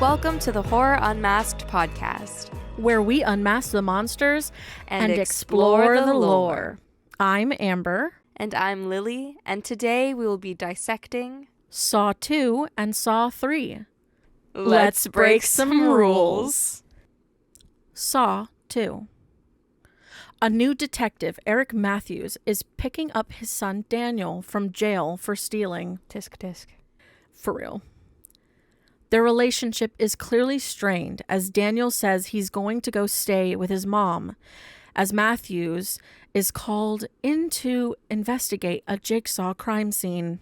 Welcome to the Horror Unmasked podcast, where we unmask the monsters and explore the lore. I'm Amber. And I'm Lily, and today we will be dissecting Saw 2 and Saw 3. Let's break some rules. Saw 2. A new detective, Eric Matthews, is picking up his son Daniel from jail for stealing. Tisk tisk. For real. Their relationship is clearly strained as Daniel says he's going to go stay with his mom, as Matthews is called in to investigate a jigsaw crime scene.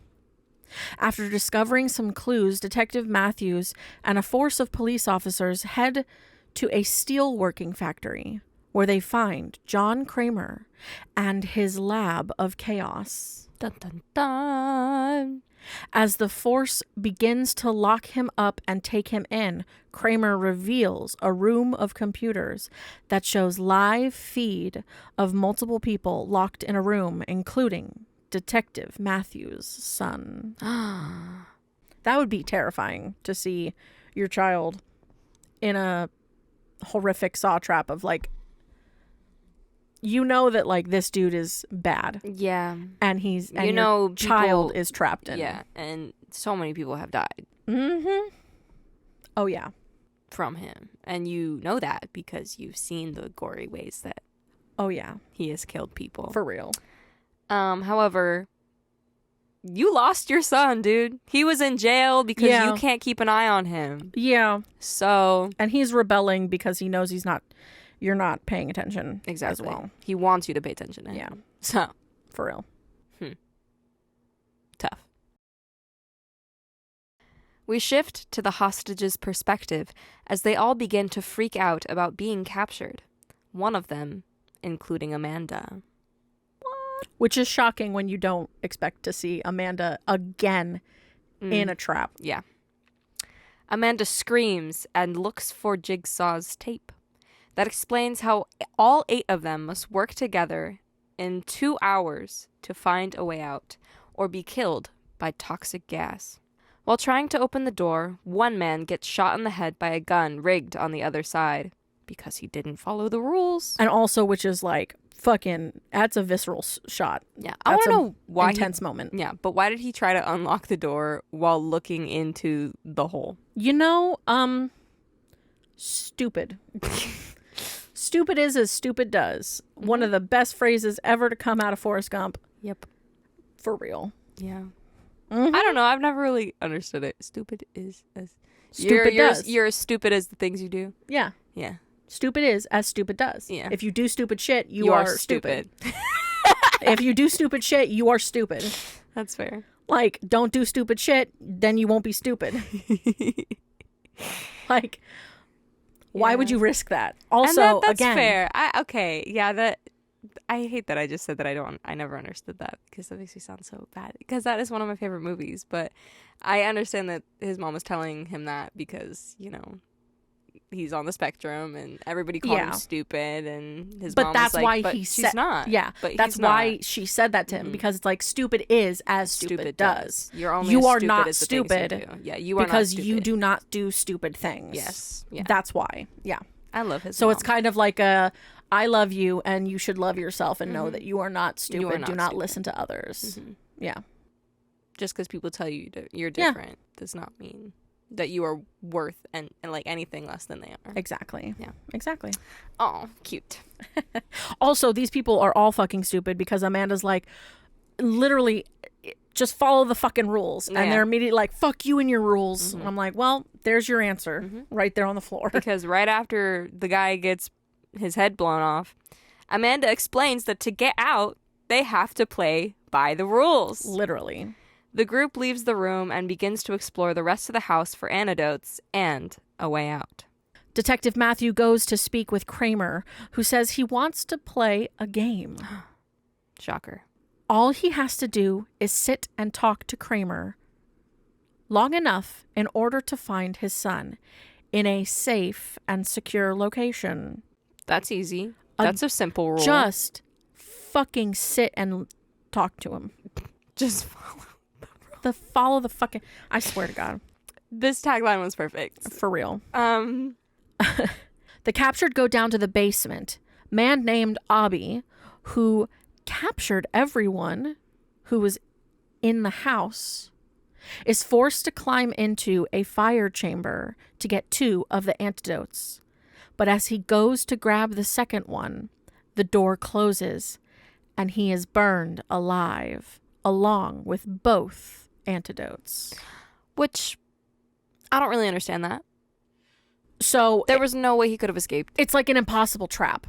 After discovering some clues, Detective Matthews and a force of police officers head to a steelworking factory where they find John Kramer and his lab of chaos. Dun dun dun. As the force begins to lock him up and take him in, Kramer reveals a room of computers that shows live feed of multiple people locked in a room, including Detective Matthews' son. That would be terrifying to see your child in a horrific saw trap of like, you know that like this dude is bad. Yeah. And your child is trapped in. Yeah, and so many people have died. Mm-hmm. Oh yeah. From him. And you know that because you've seen the gory ways that he has killed people. For real. However, you lost your son, dude. He was in jail because you can't keep an eye on him. Yeah. So. And he's rebelling because he knows you're not paying attention. Exactly. As well. He wants you to pay attention to him. Yeah. So. For real. Tough. We shift to the hostages' perspective as they all begin to freak out about being captured. One of them, including Amanda. Which is shocking when you don't expect to see Amanda again in a trap. Yeah. Amanda screams and looks for Jigsaw's tape. That explains how all 8 of them must work together in 2 hours to find a way out or be killed by toxic gas. While trying to open the door, one man gets shot in the head by a gun rigged on the other side because he didn't follow the rules. And also, which is like, fucking, that's a visceral shot. Yeah, I want to know why. Intense moment. Yeah, but why did he try to unlock the door while looking into the hole? You know, stupid. Stupid is as stupid does. Mm-hmm. One of the best phrases ever to come out of Forrest Gump. Yep. For real. Yeah. Mm-hmm. I don't know. I've never really understood it. Stupid is as... Stupid does. You're as stupid as the things you do? Yeah. Yeah. Stupid is as stupid does. Yeah. If you do stupid shit, you are stupid. If you do stupid shit, you are stupid. That's fair. Like, don't do stupid shit, then you won't be stupid. Like, why would you risk that? Also, that's again, fair. I hate that I just said that I never understood that because that makes me sound so bad. Because that is one of my favorite movies, but I understand that his mom was telling him that because, you know, he's on the spectrum and everybody called him stupid and his mom was like, but she's not. Yeah, but that's why she said that to him because it's like stupid is as stupid does. You are as not stupid. You do. Yeah, you are because not stupid. you do not do stupid things. Yes. Yeah. That's why. Yeah. I love his So mom. it's kind of like I love you and you should love yourself and know that you are not stupid. Do not listen to others. Mm-hmm. Yeah. Just because people tell you you're different does not mean that you are worth and like anything less than they are. Exactly. Yeah. Exactly. Oh, cute. Also, these people are all fucking stupid because Amanda's like, literally, just follow the fucking rules. And they're immediately like, fuck you and your rules. Mm-hmm. I'm like, well, there's your answer right there on the floor. Because right after the guy gets his head blown off, Amanda explains that to get out, they have to play by the rules. Literally. The group leaves the room and begins to explore the rest of the house for antidotes and a way out. Detective Matthew goes to speak with Kramer, who says he wants to play a game. Shocker. All he has to do is sit and talk to Kramer long enough in order to find his son in a safe and secure location. That's easy. That's a simple rule. Just fucking sit and talk to him. Just follow the fucking... I swear to God. This tagline was perfect. For real. Um, The captured go down to the basement. Man named Abi, who captured everyone who was in the house, is forced to climb into a fire chamber to get 2 of the antidotes. But as he goes to grab the second one, the door closes and he is burned alive along with both antidotes. which I don't really understand that. So There was no way he could have escaped. it's like an impossible trap.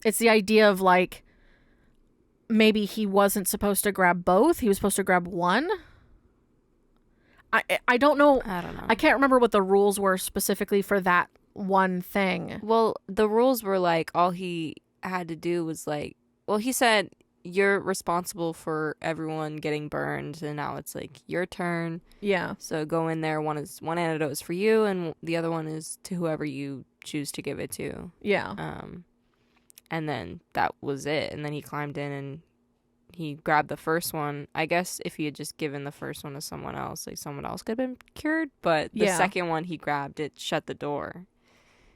It's the idea of like maybe he wasn't supposed to grab both. He was supposed to grab one. I don't know. I don't know. I can't remember what the rules were specifically for that one thing. Well, the rules were like all he had to do was like, well, he said you're responsible for everyone getting burned, and now it's like your turn. Yeah. So go in there. One antidote is for you, and the other one is to whoever you choose to give it to. Yeah. And then that was it. And then he climbed in and he grabbed the first one. I guess if he had just given the first one to someone else, like someone else could have been cured. But the Yeah. second one he grabbed, it shut the door.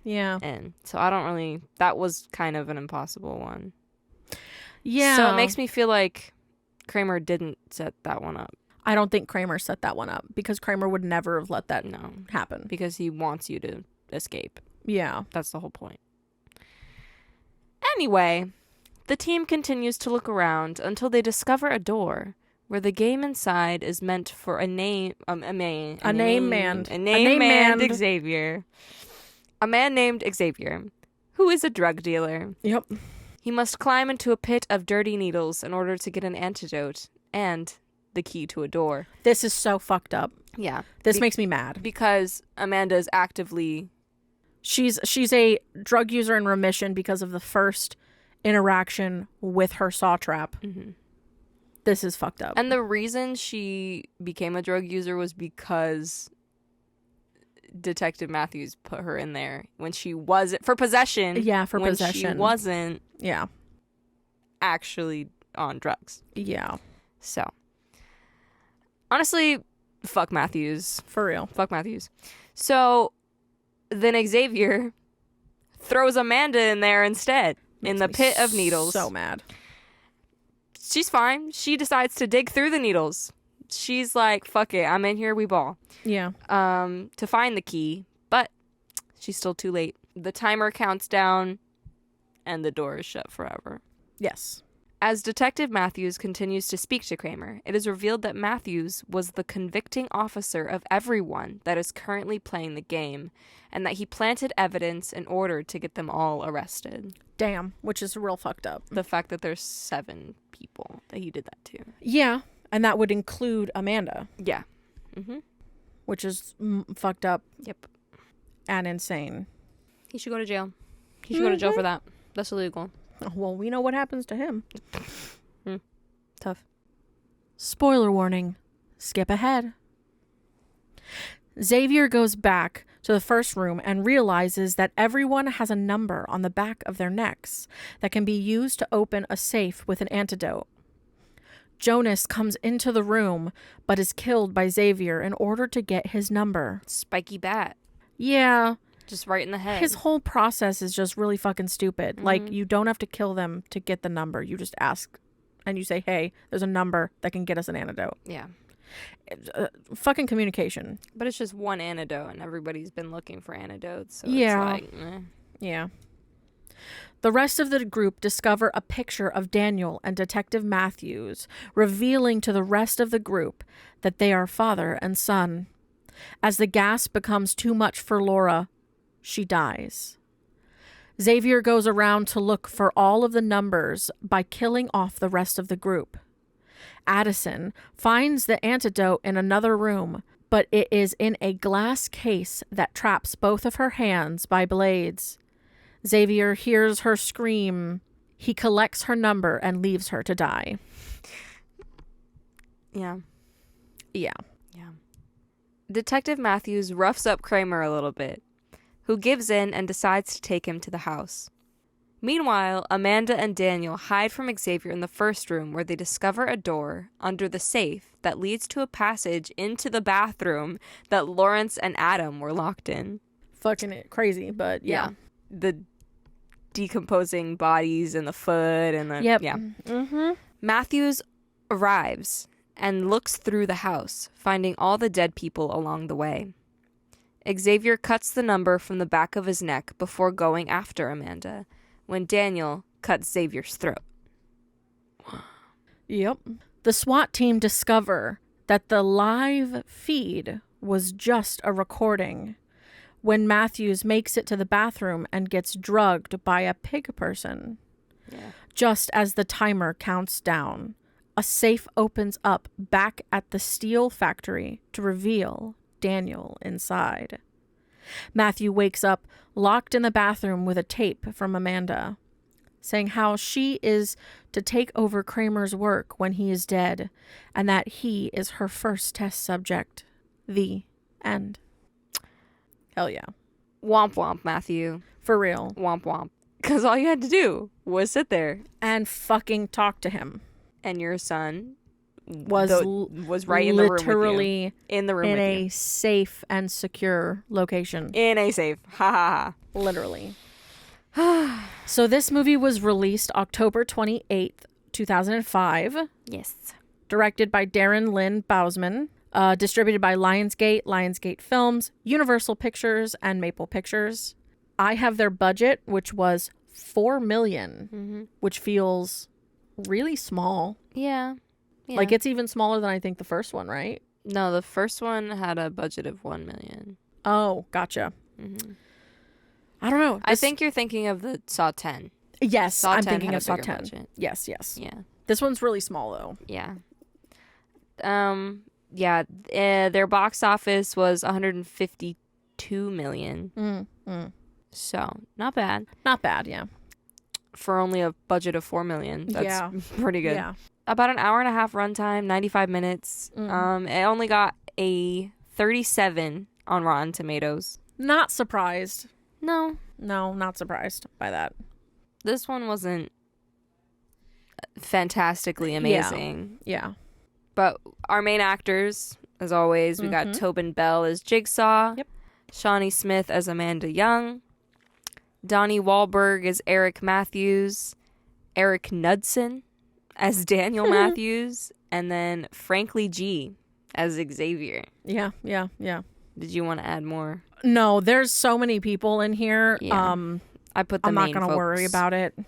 Yeah. And so I don't really, that was kind of an impossible one. Yeah. So it makes me feel like Kramer didn't set that one up. I don't think Kramer set that one up because Kramer would never have let that No, happen. because he wants you to escape. Yeah. That's the whole point. Anyway, the team continues to look around until they discover a door where the game inside is meant for a named Xavier. A man named Xavier, who is a drug dealer. Yep. He must climb into a pit of dirty needles in order to get an antidote and the key to a door. This is so fucked up. Yeah. This makes me mad. Because Amanda is actively... She's a drug user in remission because of the first interaction with her saw trap. Mm-hmm. This is fucked up. And the reason she became a drug user was because Detective Matthews put her in there when she wasn't... For possession. Yeah, for when possession. She wasn't Yeah. actually on drugs. Yeah. So, honestly, fuck Matthews. For real. Fuck Matthews. So, then Xavier throws Amanda in there instead, in the pit of needles. So mad. She's fine. She decides to dig through the needles. She's like, fuck it, I'm in here, we ball. Yeah. To find the key, but she's still too late. The timer counts down, and the door is shut forever. Yes. As Detective Matthews continues to speak to Kramer, it is revealed that Matthews was the convicting officer of everyone that is currently playing the game, and that he planted evidence in order to get them all arrested. Damn. Which is real fucked up. The fact that there's 7 people that he did that to. Yeah. And that would include Amanda, Yeah. Mm-hmm. which is fucked up Yep. and insane. He should go to jail. He should go to jail for that. That's illegal. Well, we know what happens to him. Tough. Spoiler warning. Skip ahead. Xavier goes back to the first room and realizes that everyone has a number on the back of their necks that can be used to open a safe with an antidote. Jonas comes into the room but is killed by Xavier in order to get his number. Spiky bat. Yeah, Just right in the head. his whole process is just really fucking stupid. Mhm. Like, you don't have to kill them to get the number. You just ask and you say, hey, there's a number that can get us an antidote. Yeah. Fucking communication. But it's just one antidote, and everybody's been looking for antidotes. So Yeah. It's like, eh. Yeah. The rest of the group discover a picture of Daniel and Detective Matthews, revealing to the rest of the group that they are father and son. As the gas becomes too much for Laura, she dies. Xavier goes around to look for all of the numbers by killing off the rest of the group. Addison finds the antidote in another room, but it is in a glass case that traps both of her hands by blades. Xavier hears her scream. He collects her number and leaves her to die. Yeah. Yeah. Yeah. Detective Matthews roughs up Kramer a little bit, who gives in and decides to take him to the house. Meanwhile, Amanda and Daniel hide from Xavier in the first room where they discover a door under the safe that leads to a passage into the bathroom that Lawrence and Adam were locked in. Fucking it crazy, but yeah. The decomposing bodies and the foot and the... Yep. Yeah. Mm-hmm. Matthews arrives and looks through the house, finding all the dead people along the way. Xavier cuts the number from the back of his neck before going after Amanda, when Daniel cuts Xavier's throat. Yep. The SWAT team discover that the live feed was just a recording when Matthews makes it to the bathroom and gets drugged by a pig person. Yeah. Just as the timer counts down, a safe opens up back at the steel factory to reveal Daniel inside. Matthew wakes up locked in the bathroom with a tape from Amanda, saying how she is to take over Kramer's work when he is dead, and that he is her first test subject. The end. Hell yeah. Womp womp, Matthew. For real. Womp womp. Because all you had to do was sit there. And fucking talk to him. And your son Was right in the room with you. Literally in the room in with a you. safe and secure location. In a safe. Ha ha Literally. So this movie was released October 28th, 2005. Yes. Directed by Darren Lynn Bousman. Distributed by Lionsgate Films, Universal Pictures, and Maple Pictures. I have their budget, which was $4 million, which feels really small. Yeah. Like, it's even smaller than I think the first one, right? No, the first one had a budget of $1 million. Oh, gotcha. Mm-hmm. I don't know. I think you're thinking of the Saw 10. Yes, Saw I'm 10 thinking had of a Saw bigger 10. budget. Yes. Yeah. This one's really small, though. Yeah. Yeah. Their box office was $152 million. So, not bad. Not bad, yeah. For only a budget of $4 million. That's pretty good. Yeah. About an hour and a half runtime, 95 minutes. It only got a 37 on Rotten Tomatoes. Not surprised. No. No, not surprised by that. This one wasn't fantastically amazing. Yeah. But our main actors, as always, we got Tobin Bell as Jigsaw. Yep. Shawnee Smith as Amanda Young. Donnie Wahlberg as Eric Matthews. Eric Knudsen as Daniel Matthews. And then Frankly G as Xavier. Yeah. Did you want to add more? No, there's so many people in here. Yeah. I put the I'm main not going to worry folks. about it.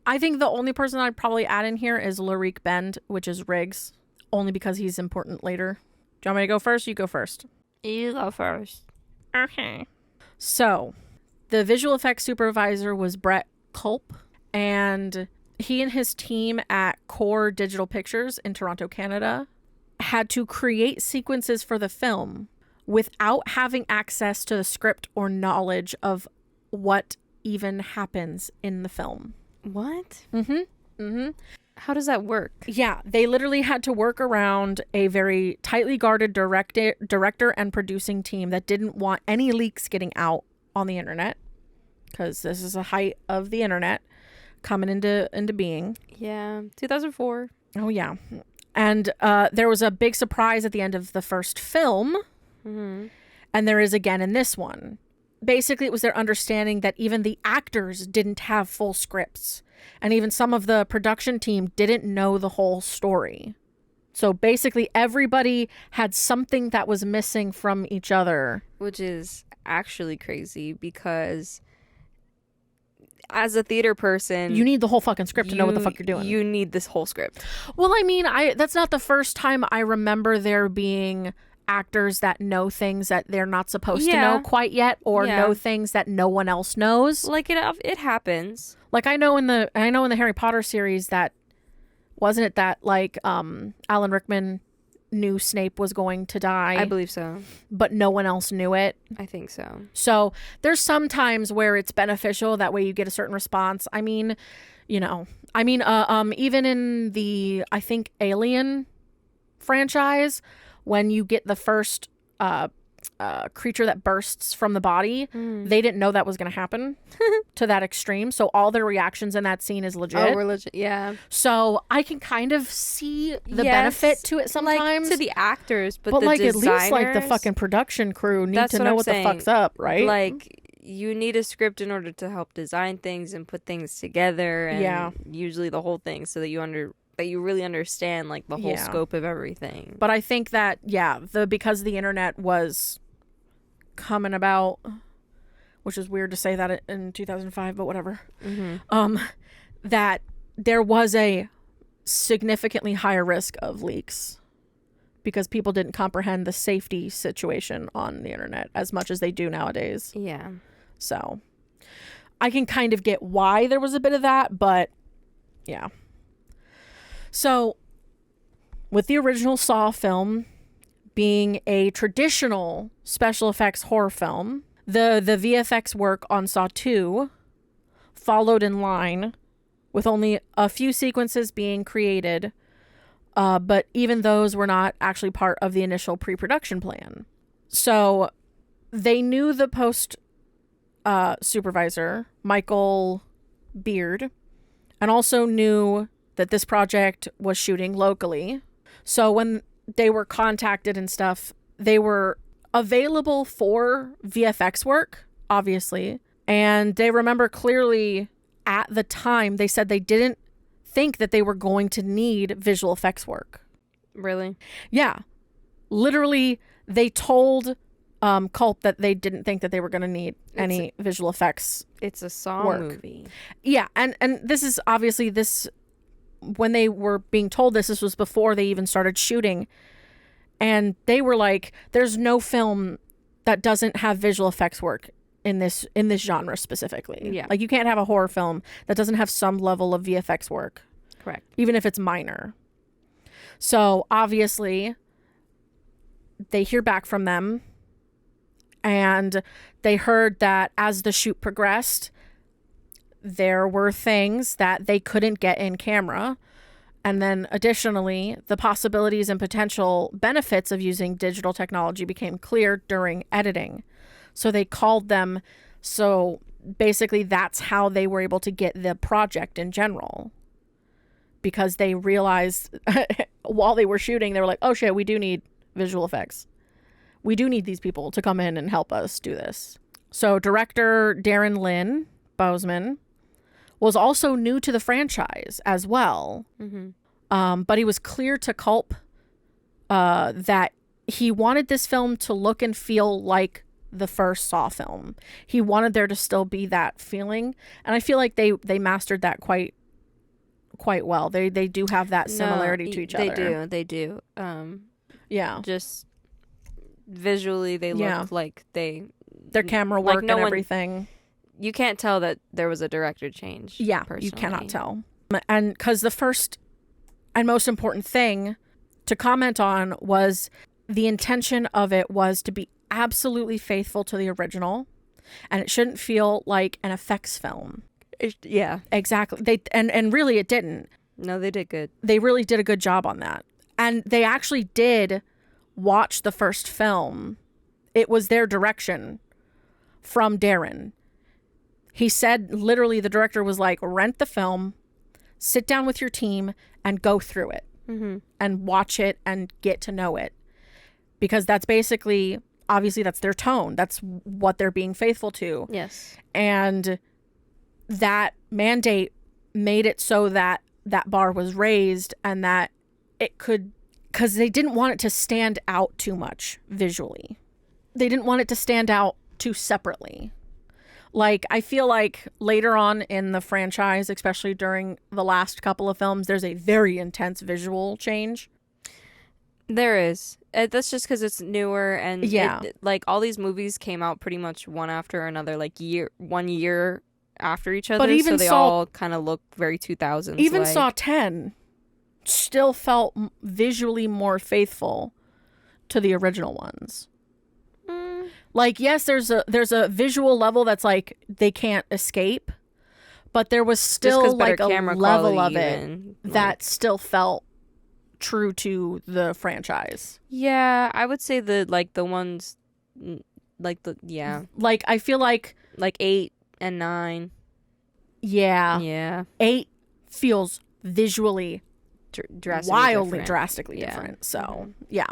I think the only person I'd probably add in here is Larique Bend, which is Riggs, only because he's important later. Do you want me to go first? You go first. You go first. Okay. So, the visual effects supervisor was Brett Culp, and he and his team at Core Digital Pictures in Toronto, Canada, had to create sequences for the film without having access to the script or knowledge of what even happens in the film. What? Mm-hmm. How does that work? Yeah, they literally had to work around a very tightly guarded director and producing team that didn't want any leaks getting out on the internet, because this is the height of the internet coming into being. Yeah, 2004. Oh, yeah. And there was a big surprise at the end of the first film, and there is again in this one. Basically, it was their understanding that even the actors didn't have full scripts. And even some of the production team didn't know the whole story. So basically, everybody had something that was missing from each other. Which is actually crazy because as a theater person... You need the whole fucking script to know what the fuck you're doing. You need this whole script. Well, I mean, that's not the first time I remember there being actors that know things that they're not supposed to know quite yet, or know things that no one else knows. Like it happens. Like I know in the Harry Potter series that wasn't it that like Alan Rickman knew Snape was going to die. I believe so. But no one else knew it. I think so. So there's some times where it's beneficial, that way you get a certain response. I mean, even in the, I think, Alien franchise, when you get the first creature that bursts from the body. They didn't know that was going to happen to that extreme. So all their reactions in that scene is legit. Oh, we're legit. Yeah. So I can kind of see the Yes, benefit to it sometimes. Like, to the actors, but the like at designers, least like the fucking production crew need That's to what know I'm what saying. the fuck's up, right? Like, you need a script in order to help design things and put things together, and usually the whole thing, so that you really understand like the whole scope of everything. But I think that because the internet was coming about, which is weird to say that in 2005, but whatever. That there was a significantly higher risk of leaks because people didn't comprehend the safety situation on the internet as much as they do nowadays. Yeah. So I can kind of get why there was a bit of that, but yeah. So with the original Saw film being a traditional special effects horror film, the VFX work on Saw 2 followed in line with only a few sequences being created, but even those were not actually part of the initial pre-production plan. So they knew the post supervisor, Michael Beard, and also knew that this project was shooting locally. So when they were contacted and stuff, they were available for VFX work, obviously. And they remember clearly at the time, they said they didn't think that they were going to need visual effects work. Really? Yeah. Literally, they told Culp that they didn't think that they were going to need any visual effects. It's a Saw movie. Yeah. And this is obviously when they were being told this was before they even started shooting. And they were like, there's no film that doesn't have visual effects work in this genre specifically. Yeah. Like, you can't have a horror film that doesn't have some level of VFX work. Correct. Even if it's minor. So obviously they hear back from them, and they heard that as the shoot progressed, there were things that they couldn't get in camera. And then additionally, the possibilities and potential benefits of using digital technology became clear during editing. So they called them. So basically that's how they were able to get the project in general. Because they realized while they were shooting, they were like, oh shit, we do need visual effects. We do need these people to come in and help us do this. So director Darren Lynn Bousman was also new to the franchise as well. But he was clear to Culp that he wanted this film to look and feel like the first Saw film. He wanted there to still be that feeling. And I feel like they mastered that quite well. They do have that similarity to each other. They do. Yeah. Just visually, they look like their camera work and everything. You can't tell that there was a director change. Yeah, personally. you cannot tell. And because the first and most important thing to comment on was the intention of it was to be absolutely faithful to the original, and it shouldn't feel like an effects film. Yeah, exactly. They and really it didn't. No, they did good. They really did a good job on that. And they actually did watch the first film. It was their direction from Darren. He said, literally, the director was like, rent the film, sit down with your team, and go through it. And watch it and get to know it. Because that's basically, obviously, that's their tone. That's what they're being faithful to. Yes. And that mandate made it so that that bar was raised, and that it could, because they didn't want it to stand out too much visually. They didn't want it to stand out too separately. Like, I feel like later on in the franchise, especially during the last couple of films, there's a very intense visual change. There is. That's just because it's newer, and like all these movies came out pretty much one after another, like 1 year after each other. But even so they all kind of look very 2000s. Even Saw 10 still felt visually more faithful to the original ones. Like, yes, there's a visual level that's like they can't escape, but there was still like a level of it that still felt true to the franchise. Yeah, I would say the ones like Like, I feel like, 8 and 9. yeah, Yeah. 8 feels visually Drastically wildly different. drastically Yeah. different. So, yeah.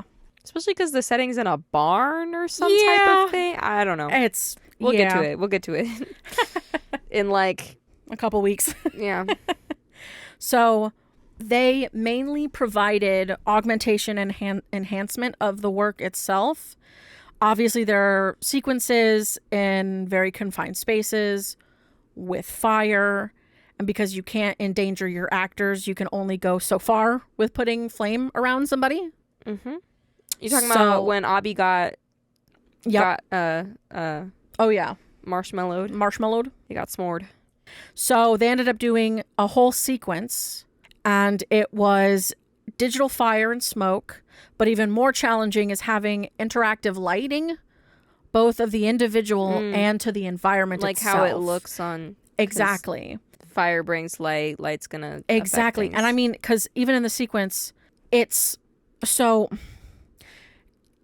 Especially because the setting's in a barn or some Yeah. type of thing. I don't know. It's, We'll yeah, get to it. We'll get to it. In like, a couple weeks. yeah. So they mainly provided augmentation and enhancement of the work itself. Obviously, there are sequences in very confined spaces with fire. And because you can't endanger your actors, you can only go so far with putting flame around somebody. Mm-hmm. You talking So- about when Abby got Yep. Oh, yeah. marshmallowed? Marshmallowed. He got s'mored. So they ended up doing a whole sequence, and it was digital fire and smoke. But even more challenging is having interactive lighting, both of the individual and to the environment Like itself. how it looks on. Exactly. Fire brings light. Light's gonna Exactly. affect And I things. mean, because even in the sequence, it's so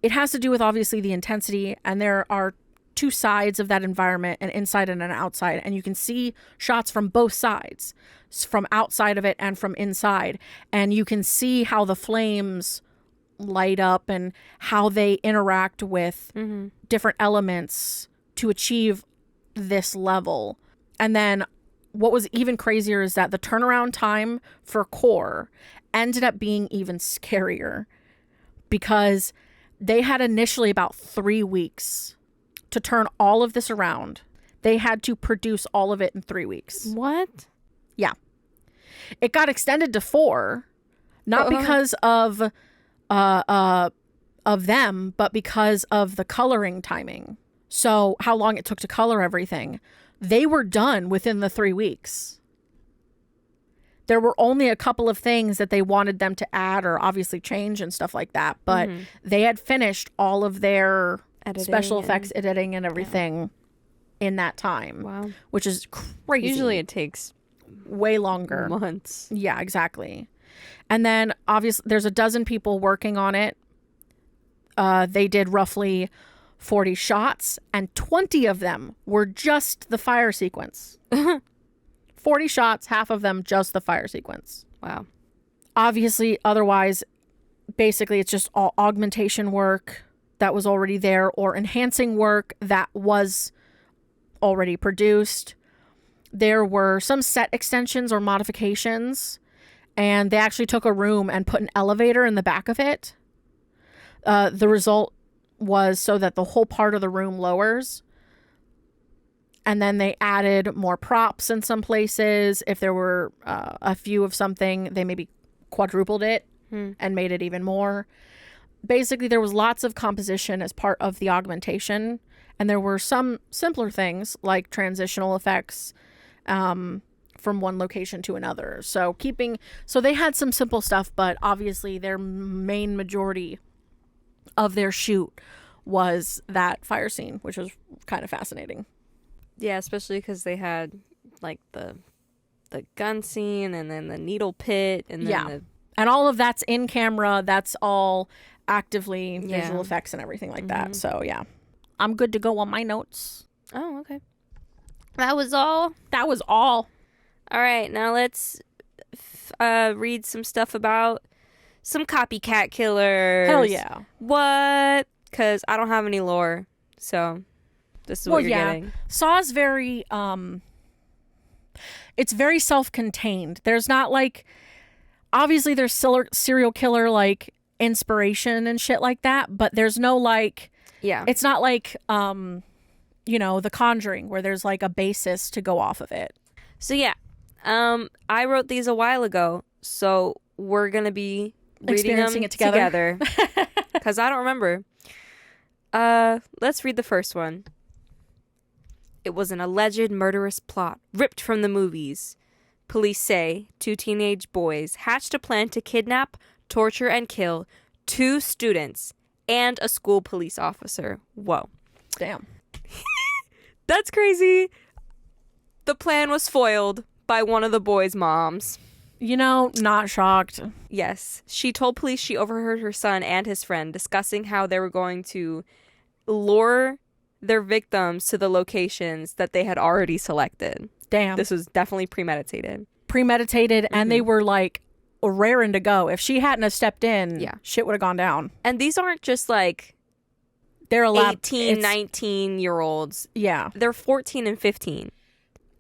it has to do with obviously the intensity, and there are two sides of that environment, an inside and an outside, and you can see shots from both sides, from outside of it and from inside, and you can see how the flames light up and how they interact with different elements to achieve this level. And then what was even crazier is that the turnaround time for Core ended up being even scarier, because they had initially about 3 weeks to turn all of this around. They had to produce all of it in 3 weeks. What? Yeah. It got extended to 4, not because of them, but because of the coloring timing. So how long it took to color everything. They were done within the 3 weeks. There were only a couple of things that they wanted them to add or obviously change and stuff like that, but they had finished all of their special effects, editing, and everything in that time. Wow. Which is crazy. Usually it takes way longer. months. Yeah, exactly. And then obviously there's a dozen people working on it. They did roughly 40 shots, and 20 of them were just the fire sequence. 40 shots, half of them just the fire sequence. Wow. Obviously, otherwise, basically it's just all augmentation work that was already there, or enhancing work that was already produced. There were some set extensions or modifications, and they actually took a room and put an elevator in the back of it. The result was so that the whole part of the room lowers. And then they added more props in some places. If there were a few of something, they maybe quadrupled it and made it even more. Basically, there was lots of composition as part of the augmentation. And there were some simpler things like transitional effects from one location to another. So they had some simple stuff, but obviously their main majority of their shoot was that fire scene, which was kind of fascinating. Yeah, especially because they had like the gun scene and then the needle pit and then And all of that's in camera. That's all actively visual effects and everything like that. So yeah, I'm good to go on my notes. Oh, okay. That was all. That was all. All right, now let's read some stuff about some copycat killers. Hell yeah. What? Because I don't have any lore, so this is what you're getting. Saw's very it's very self-contained. There's not like, obviously there's serial killer like inspiration and shit like that, but there's no like, it's not like The Conjuring, where there's like a basis to go off of it. So yeah, I wrote these a while ago, so we're gonna be reading them it together. because I don't remember. Let's read the first one. It was an alleged murderous plot ripped from the movies. Police say 2 teenage boys hatched a plan to kidnap, torture, and kill 2 students and a school police officer. Whoa. Damn. That's crazy. The plan was foiled by one of the boys' moms. Not shocked. Yes. She told police she overheard her son and his friend discussing how they were going to lure their victims to the locations that they had already selected. Damn. This was definitely premeditated. And they were like raring to go. If she hadn't have stepped in, shit would have gone down. And these aren't just like they're allowed 18, 19-year-olds. Yeah. They're 14 and 15.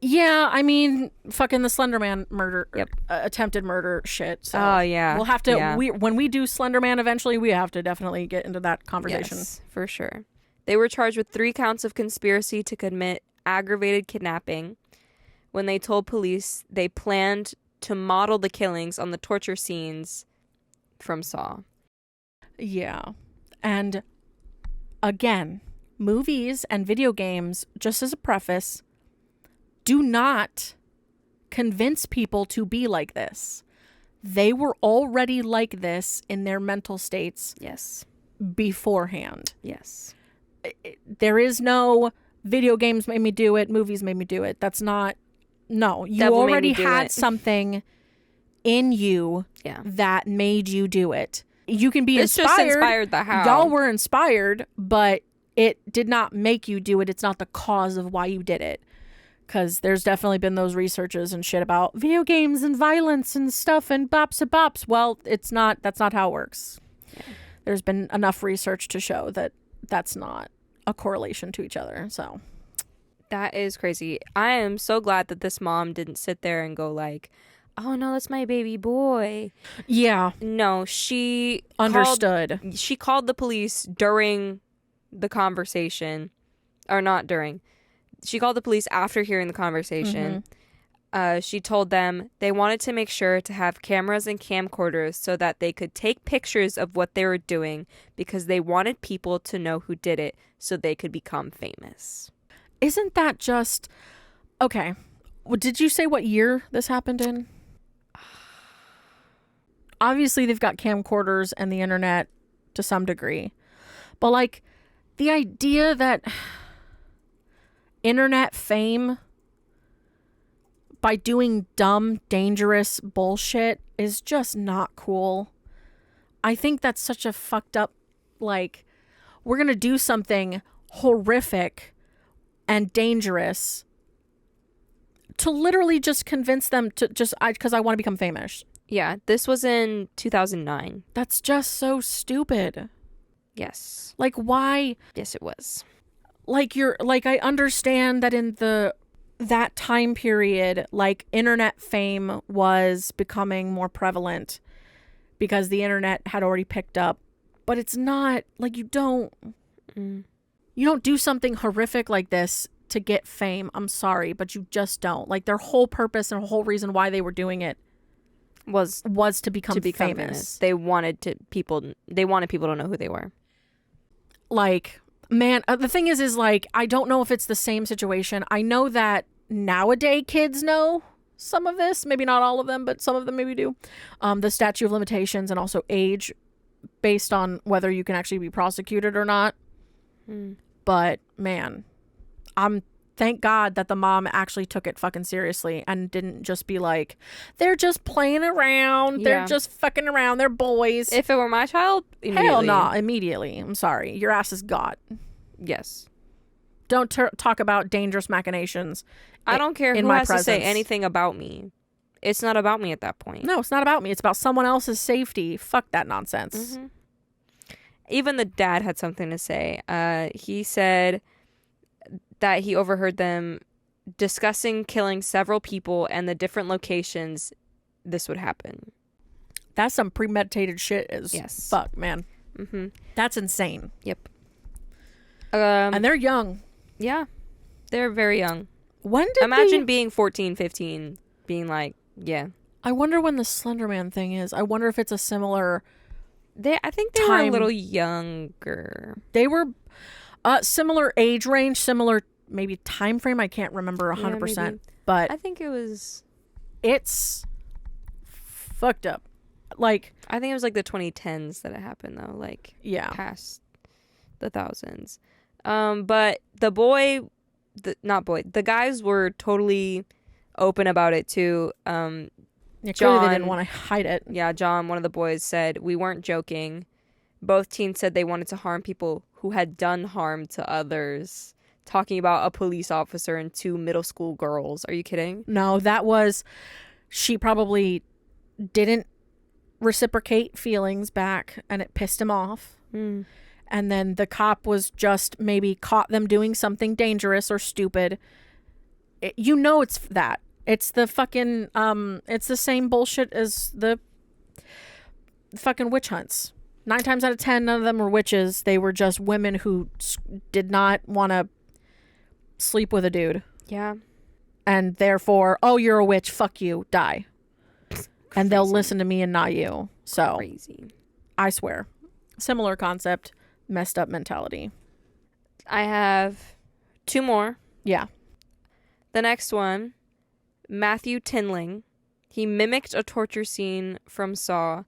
Yeah, I mean, fucking the Slenderman murder, attempted murder shit. So oh, yeah. We'll have to, when we do Slenderman eventually, we have to definitely get into that conversation. Yes, for sure. They were charged with 3 counts of conspiracy to commit aggravated kidnapping. When they told police they planned to model the killings on the torture scenes from Saw. Yeah. And again, movies and video games, just as a preface, do not convince people to be like this. They were already like this in their mental states. Yes. Beforehand. Yes. There is no video games made me do it, movies made me do it. That's not. No, you Devil already had something in you that made you do it. You can be inspired. It's just inspired the how. Y'all were inspired, but it did not make you do it. It's not the cause of why you did it. Because there's definitely been those researches and shit about video games and violence and stuff and bops and bops. Well, that's not how it works. Yeah. There's been enough research to show that that's not a correlation to each other. So that is crazy. I am so glad that this mom didn't sit there and go like, oh no, that's my baby boy. Yeah. No, she understood. She called the police during the conversation. Or not during. She called the police after hearing the conversation. She told them they wanted to make sure to have cameras and camcorders so that they could take pictures of what they were doing because they wanted people to know who did it so they could become famous. Isn't that just... Okay. Well, did you say what year this happened in? Obviously, they've got camcorders and the internet to some degree. But, like, the idea that internet fame by doing dumb, dangerous bullshit is just not cool. I think that's such a fucked up, like, we're going to do something horrific and dangerous to literally just convince them to just, because I want to become famous. Yeah, this was in 2009. That's just so stupid. Yes. Like, why? Yes, it was. Like, I understand that in that time period, like, internet fame was becoming more prevalent because the internet had already picked up. But it's not, like, you don't do something horrific like this to get fame. I'm sorry, but you just don't. Like, their whole purpose and whole reason why they were doing it was to become famous. They wanted people to know who they were. Like, man, the thing is like, I don't know if it's the same situation. I know that nowadays kids know some of this, maybe not all of them, but some of them maybe do. The statute of limitations and also age based on whether you can actually be prosecuted or not. But man, thank God that the mom actually took it fucking seriously and didn't just be like, they're just playing around. They're just fucking around. They're boys. If it were my child, immediately. Hell no, immediately. I'm sorry. Your ass is got. Yes. Don't talk about dangerous machinations. I don't care who has to say anything about me. It's not about me at that point. No, it's not about me. It's about someone else's safety. Fuck that nonsense. Even the dad had something to say. He said that he overheard them discussing killing several people and the different locations this would happen. That's some premeditated shit as fuck, man. That's insane. Yep. And they're young. Yeah. They're very young. Imagine being 14, 15, being like, yeah. I wonder when the Slenderman thing is. I wonder if it's a similar... I think they were a little younger. They were similar age range, similar maybe time frame. I can't remember 100%. But I think it was... It's fucked up. Like... I think it was like the 2010s that it happened, though. Like, past the thousands. But the guys were totally open about it, too. Clearly they didn't want to hide it. Yeah, John, one of the boys, said, we weren't joking. Both teens said they wanted to harm people who had done harm to others. Talking about a police officer and 2 middle school girls. Are you kidding? No, that was... She probably didn't reciprocate feelings back, and it pissed him off. Mm. And then the cop was just maybe caught them doing something dangerous or stupid. It's that. It's the fucking... It's the same bullshit as the fucking witch hunts. 9 times out of 10, none of them were witches. They were just women who did not want to sleep with a dude. Yeah. And therefore, oh, you're a witch, fuck you, die. And they'll listen to me and not you. So, Crazy. I swear. Similar concept, messed up mentality. I have 2 more. Yeah. The next one, Matthew Tinling. He mimicked a torture scene from Saw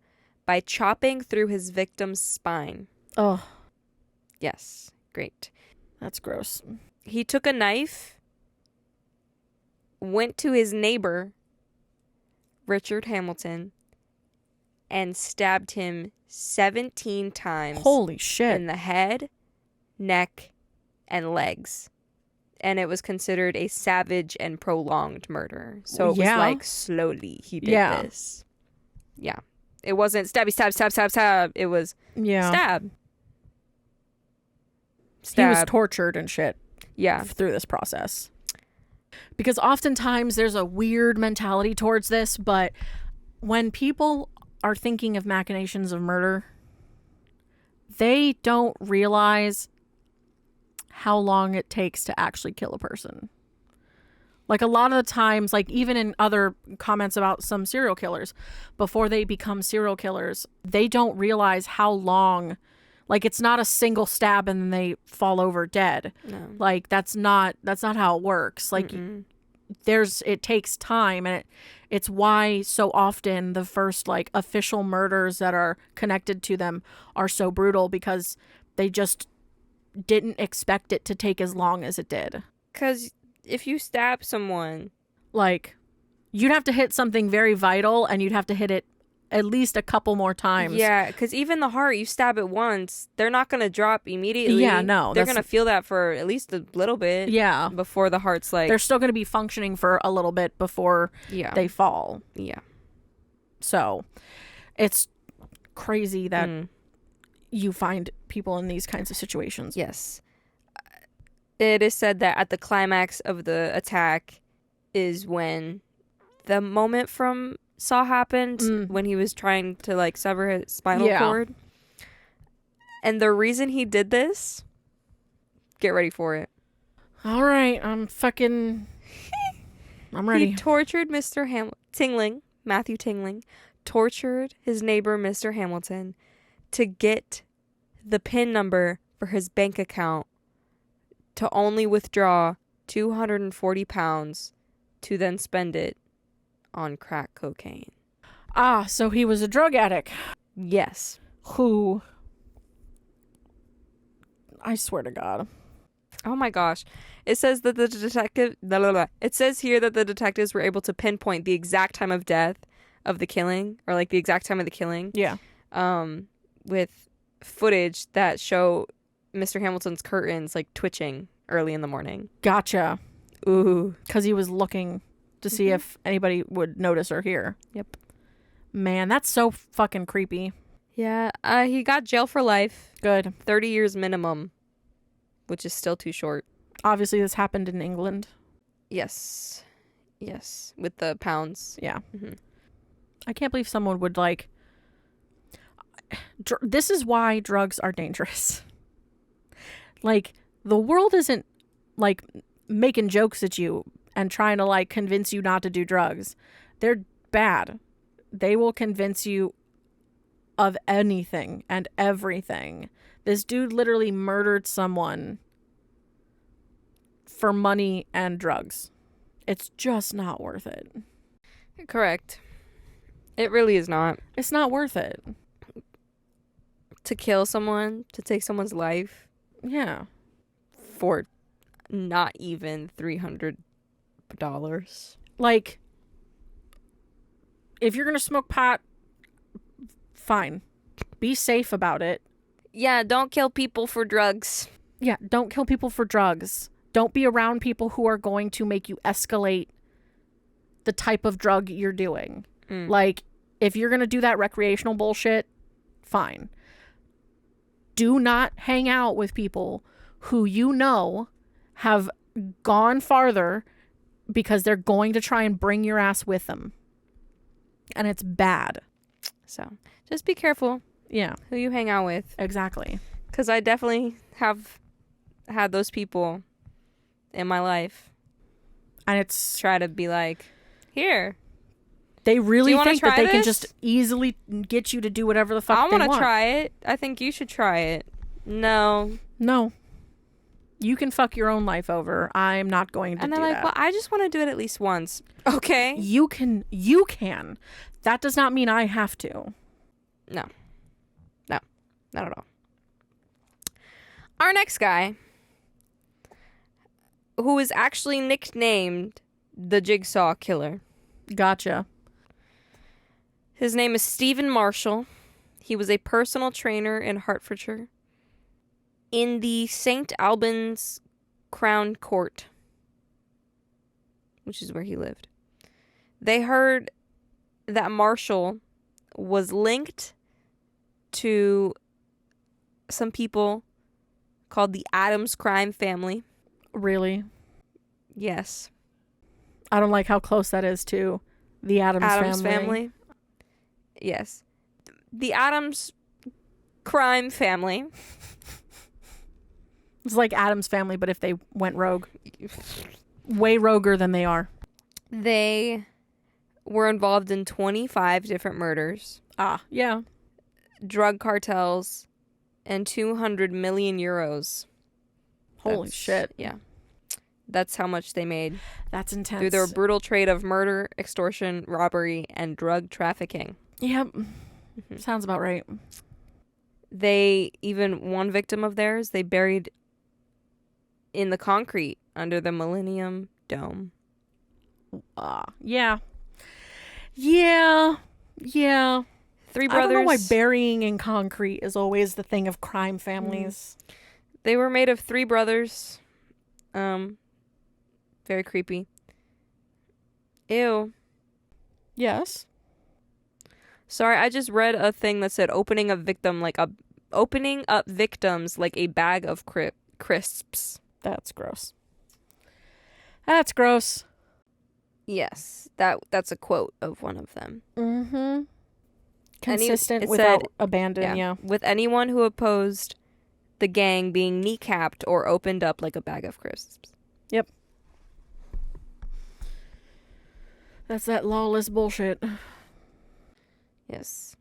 by chopping through his victim's spine. Oh, Yes, great. that's gross. He took a knife, went to his neighbor, Richard Hamilton, and stabbed him 17 times Holy shit. in the head, neck, and legs. And it was considered a savage and prolonged murder. So it was like slowly he did this. Yeah. It wasn't stabby, stab, stab, stab, stab. It was Yeah. stab. He was Stab. tortured and shit Yeah. through this process. Because oftentimes there's a weird mentality towards this, but when people are thinking of machinations of murder, they don't realize how long it takes to actually kill a person. Like a lot of the times, like even in other comments about some serial killers, before they become serial killers, they don't realize how long, like it's not a single stab and then they fall over dead. No. Like that's not how it works. Like Mm-mm. it takes time, and it's why so often the first like official murders that are connected to them are so brutal, because they just didn't expect it to take as long as it did. Because if you stab someone, Like you'd have to hit something very vital, and you'd have to hit it at least a couple more times. yeah, because even the heart, you stab it once, they're not going to drop immediately. Yeah, no, They're that's- going to feel that for at least a little bit. Yeah. Before the heart's like, They're still going to be functioning for a little bit before yeah. they fall. Yeah. So it's crazy that Mm. you find people in these kinds of situations. Yes. It is said that at the climax of the attack is when the moment from Saw happened, when he was trying to like sever his spinal Yeah. cord. And the reason he did this, get ready for it. All right, I'm ready. He tortured Mr. Tingling, Matthew Tingling, tortured his neighbor, Mr. Hamilton, to get the PIN number for his bank account to only withdraw 240 pounds to then spend it on crack cocaine. So he was a drug addict Yes. who, I swear to God. Oh my gosh. It says that the detective... It says here that the detectives were able to pinpoint the exact time of death of the killing, or like the exact time of the killing, Yeah. with footage that show Mr. Hamilton's curtains like twitching early in the morning. Gotcha. Ooh. Because he was looking to see if anybody would notice or hear. Yep. Man, that's so fucking creepy. Yeah. He got jail for life. Good. 30 years minimum, which is still too short. Obviously, this happened in England. Yes. Yes. With the pounds. Yeah. Mhm. I can't believe someone would like... This is why drugs are dangerous. Like, the world isn't, like, making jokes at you and trying to, like, convince you not to do drugs. They're bad. They will convince you of anything and everything. This dude literally murdered someone for money and drugs. It's just not worth it. Correct. It really is not. It's not worth it. To kill someone, to take someone's life Yeah. for not even $300. Like, if you're going to smoke pot, fine. Be safe about it. Yeah, don't kill people for drugs. Yeah, don't kill people for drugs. Don't be around people who are going to make you escalate the type of drug you're doing. Like, if you're going to do that recreational bullshit, fine. Do not hang out with people who you know have gone farther because they're going to try and bring your ass with them. And it's bad. So just be careful Yeah, who you hang out with. exactly. Because I definitely have had those people in my life And it's, try to be like, here, they really you wanna think that try they can this? just easily get you to do whatever the fuck I they want want. to try it. I think you should try it. No. No. You can fuck your own life over. I'm not going to And do they're like, that. well, I just want to do it at least once. Okay. You can. That does not mean I have to. No, not at all. Our next guy, who is actually nicknamed the Jigsaw Killer. Gotcha. His name is Stephen Marshall. He was a personal trainer in Hertfordshire in the St. Albans Crown Court, which is where he lived. They heard that Marshall was linked to some people called the Adams crime family. Really? Yes. I don't like how close that is to the Adams family. Yes. The Adams crime family. It's like Adams family, but if they went rogue. Way roguer than they are. They were involved in 25 different murders, Ah, yeah. drug cartels, and 200 million euros. Holy That's- shit. Yeah. That's how much they made That's intense. through their brutal trade of murder, extortion, robbery, and drug trafficking. Yep. Sounds about right. They, even one victim of theirs, they buried in the concrete under the Millennium Dome. Yeah. Yeah. Yeah. Three I brothers. don't know why burying in concrete is always the thing of crime families. They were made of three brothers. Very creepy. Ew. Yes. Sorry, I just read a thing that said opening up victims like a bag of crisps. That's gross. That's gross. Yes, that's a quote of one of them. Mm-hmm. Consistent it without said- abandon, yeah. With anyone who opposed the gang being kneecapped or opened up like a bag of crisps. Yep. That's that lawless bullshit. Yes.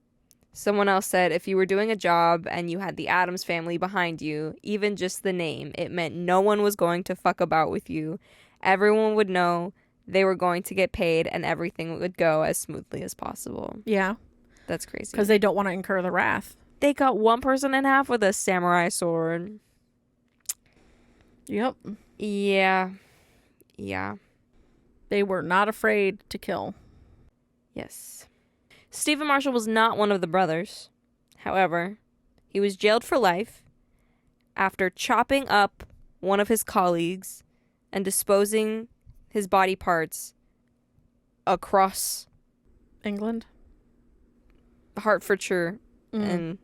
Someone else said if you were doing a job and you had the Addams family behind you, even just the name, it meant no one was going to fuck about with you. Everyone would know they were going to get paid and everything would go as smoothly as possible. Yeah. That's crazy. Because they don't want to incur the wrath. They got one person in half with a samurai sword. Yep. Yeah. Yeah. They were not afraid to kill. Yes. Stephen Marshall was not one of the brothers. However, he was jailed for life after chopping up one of his colleagues and disposing his body parts across England? Hertfordshire and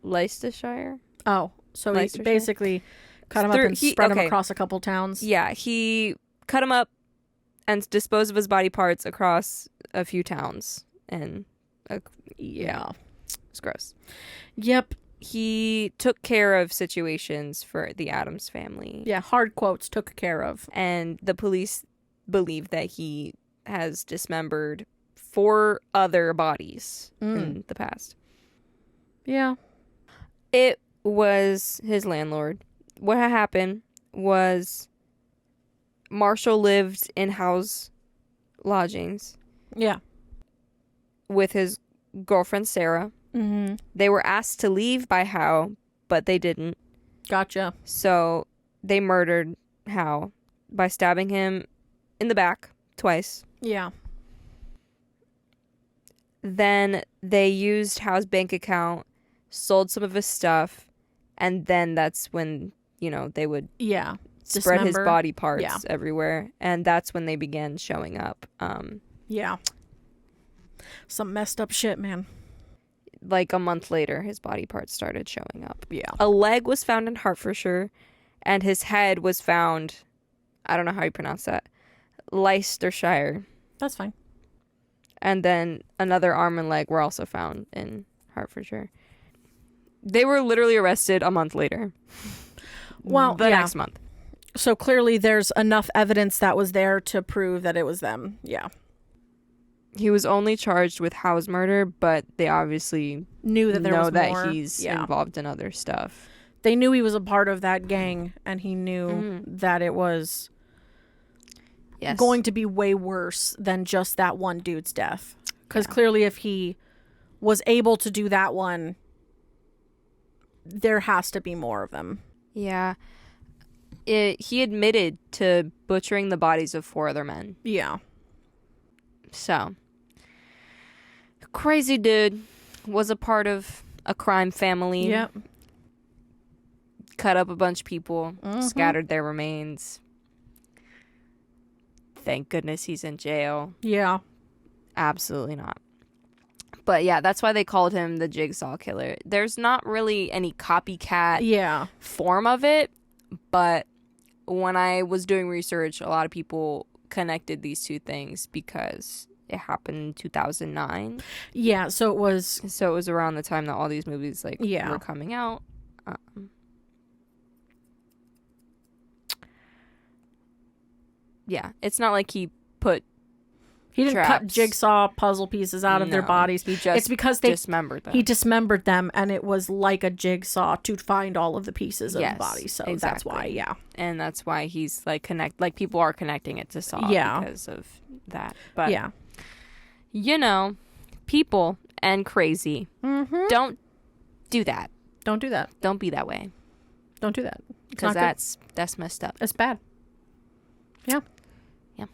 Leicestershire. Oh, so he Leicestershire? basically cut him up and spread him across a couple towns. Yeah, he cut him up and disposed of his body parts across a few towns. And Yeah. it's gross. Yep. He took care of situations for the Addams family. Yeah, hard quotes took care of. And the police believe that he has dismembered 4 other bodies in the past. Yeah. It was his landlord. What had happened was Marshall lived in house lodgings Yeah. with his girlfriend Sarah. Mm-hmm. They were asked to leave by Howe, but they didn't. Gotcha. So they murdered Howe by stabbing him in the back twice. Yeah. Then they used Howe's bank account sold some of his stuff, and then that's when, they would Yeah. spread his Dismember. body parts Yeah. everywhere, and that's when they began showing up. Yeah. Some messed up shit, man. Like a month later, his body parts started showing up. Yeah. A leg was found in Hertfordshire, and his head was found, I don't know how you pronounce that, Leicestershire. That's fine. And then another arm and leg were also found in Hertfordshire. They were literally arrested a month later. Well, the yeah. next month. So clearly there's enough evidence that was there to prove that it was them. Yeah. He was only charged with house murder, but they obviously Knew that there know was that more. he's Yeah. involved in other stuff. They knew he was a part of that gang, and he knew that it was Yes. going to be way worse than just that one dude's death. Because clearly if he was able to do that one, there has to be more of them. Yeah. He admitted to butchering the bodies of 4 other men. Yeah. So, crazy dude was a part of a crime family. Yep. Cut up a bunch of people, scattered their remains. Thank goodness he's in jail. Yeah. Absolutely not. But yeah, that's why they called him the Jigsaw Killer. There's not really any copycat Yeah. form of it, but when I was doing research, a lot of people connected these two things because it happened in 2009. Yeah. So it was. So it was around the time that all these movies Yeah. were coming out. Yeah, it's not like he put He didn't cut traps. jigsaw puzzle pieces out of their No, bodies. He just It's because they dismembered them. he dismembered them, and it was like a jigsaw to find all of the pieces of Yes, the body. So that's exactly. why, yeah. And that's why he's people are connecting it to Saw Yeah. because of that. But Yeah. People and crazy. Mm-hmm. Don't do that. Don't do that. Don't be that way. Don't do that. It's Because not good. that's messed up. It's bad. Yeah. Yeah.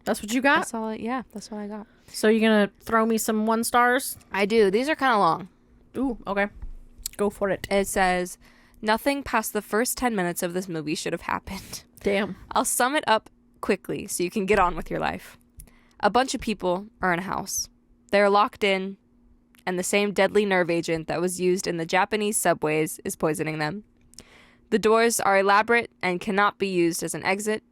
That's what you got? That's all. Yeah, that's all I got. So you're going to throw me some 1 stars? I do. These are kind of long. Ooh, okay. Go for it. It says, nothing past the first 10 minutes of this movie should have happened. Damn. I'll sum it up quickly so you can get on with your life. A bunch of people are in a house. They're locked in, and the same deadly nerve agent that was used in the Japanese subways is poisoning them. The doors are elaborate and cannot be used as an exit,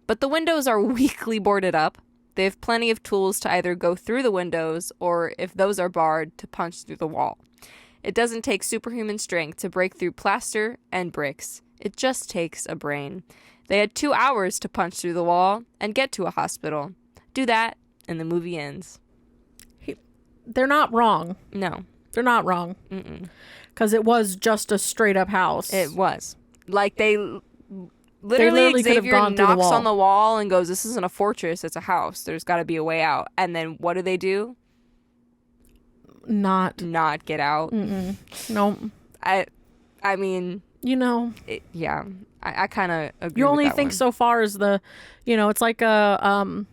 but the windows are weakly boarded up. They have plenty of tools to either go through the windows or, if those are barred, to punch through the wall. It doesn't take superhuman strength to break through plaster and bricks. It just takes a brain. They had 2 hours to punch through the wall and get to a hospital. Do that, and the movie ends. They're not wrong. No. They're not wrong. Because it was just a straight up house. It was. Like, literally literally could have Xavier gone through the knocks wall. on the wall and goes, this isn't a fortress, it's a house. There's got to be a way out. And then what do? Not. Not get out. No. I mean, yeah. I kind of agree You with only that think one. so far as it's like a,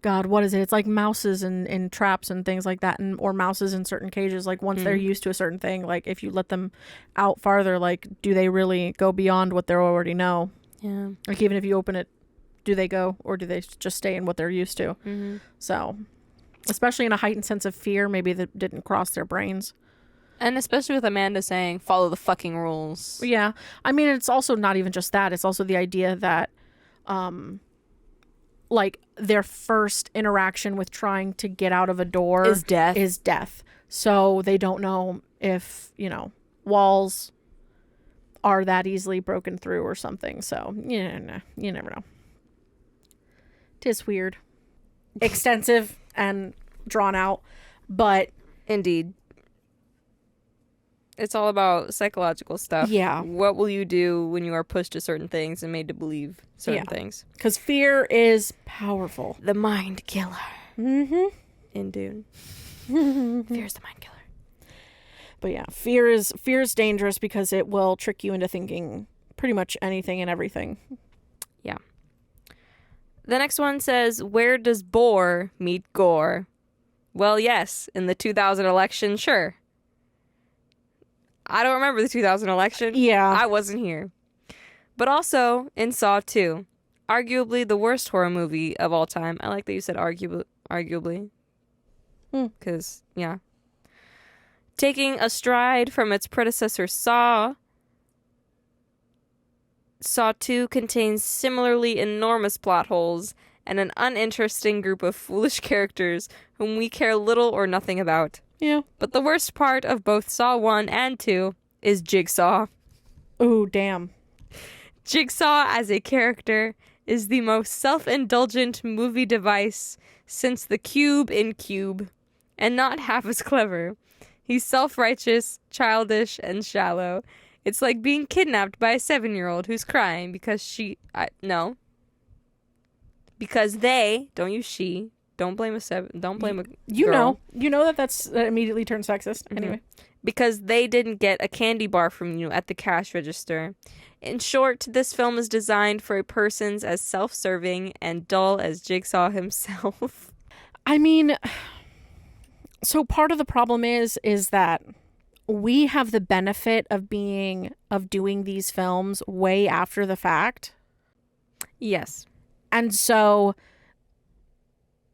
God, what is it? It's like mouses in traps and things like that, or mouses in certain cages. Like once they're used to a certain thing, like if you let them out farther, like do they really go beyond what they already know? Yeah. Like even if you open it, do they go, or do they just stay in what they're used to? Mm-hmm. So, especially in a heightened sense of fear, maybe that didn't cross their brains. And especially with Amanda saying, follow the fucking rules. Yeah. I mean, it's also not even just that. It's also the idea that, like, their first interaction with trying to get out of a door Is death. So they don't know if, walls are that easily broken through or something. So, you never know. Tis weird. Extensive and drawn out, but Indeed. It's all about psychological stuff. Yeah. What will you do when you are pushed to certain things and made to believe certain things? because fear is powerful. The mind killer. Mm-hmm. In Dune. Fear's the mind killer. But yeah, fear is dangerous because it will trick you into thinking pretty much anything and everything. Yeah. The next one says, where does Bohr meet Gore? Well, yes, in the 2000 election, sure. I don't remember the 2000 election. Yeah. I wasn't here. But also in Saw 2, arguably the worst horror movie of all time. I like that you said arguably. Because, yeah. Taking a stride from its predecessor Saw 2 contains similarly enormous plot holes and an uninteresting group of foolish characters whom we care little or nothing about. Yeah. But the worst part of both Saw 1 and 2 is Jigsaw. Ooh, damn. Jigsaw as a character is the most self-indulgent movie device since the Cube in Cube, and not half as clever. He's self-righteous, childish, and shallow. It's like being kidnapped by a 7-year-old who's crying because because they, don't use she, don't blame a You girl. know that immediately turns sexist. Anyway. Because they didn't get a candy bar from you at the cash register. In short, this film is designed for a person as self-serving and dull as Jigsaw himself. I mean, so part of the problem is that we have the benefit of doing these films way after the fact. Yes. And so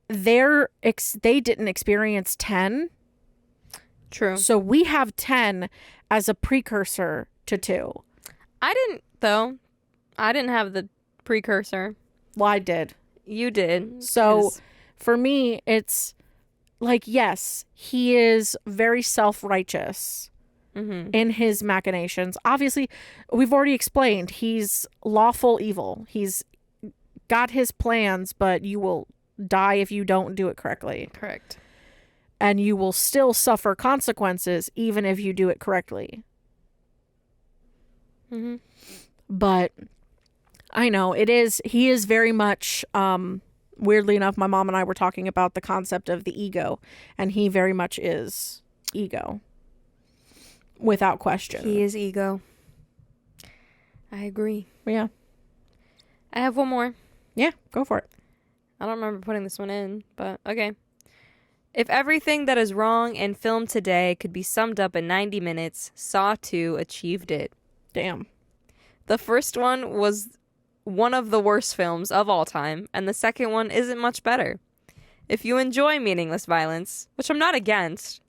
they didn't experience 10. True. So we have 10 as a precursor to 2. I didn't, though. I didn't have the precursor. Well, I did. You did. So for me, it's like, yes, he is very self-righteous in his machinations. Obviously, we've already explained he's lawful evil. He's got his plans, but you will die if you don't do it correctly. Correct. And you will still suffer consequences even if you do it correctly. But I know he is very much, weirdly enough, my mom and I were talking about the concept of the ego, and he very much is ego. Without question. He is ego. I agree. Yeah. I have one more. Yeah, go for it. I don't remember putting this one in, but okay. If everything that is wrong in film today could be summed up in 90 minutes, Saw 2 achieved it. Damn. The first one was one of the worst films of all time, and the second one isn't much better. If you enjoy meaningless violence, which I'm not against,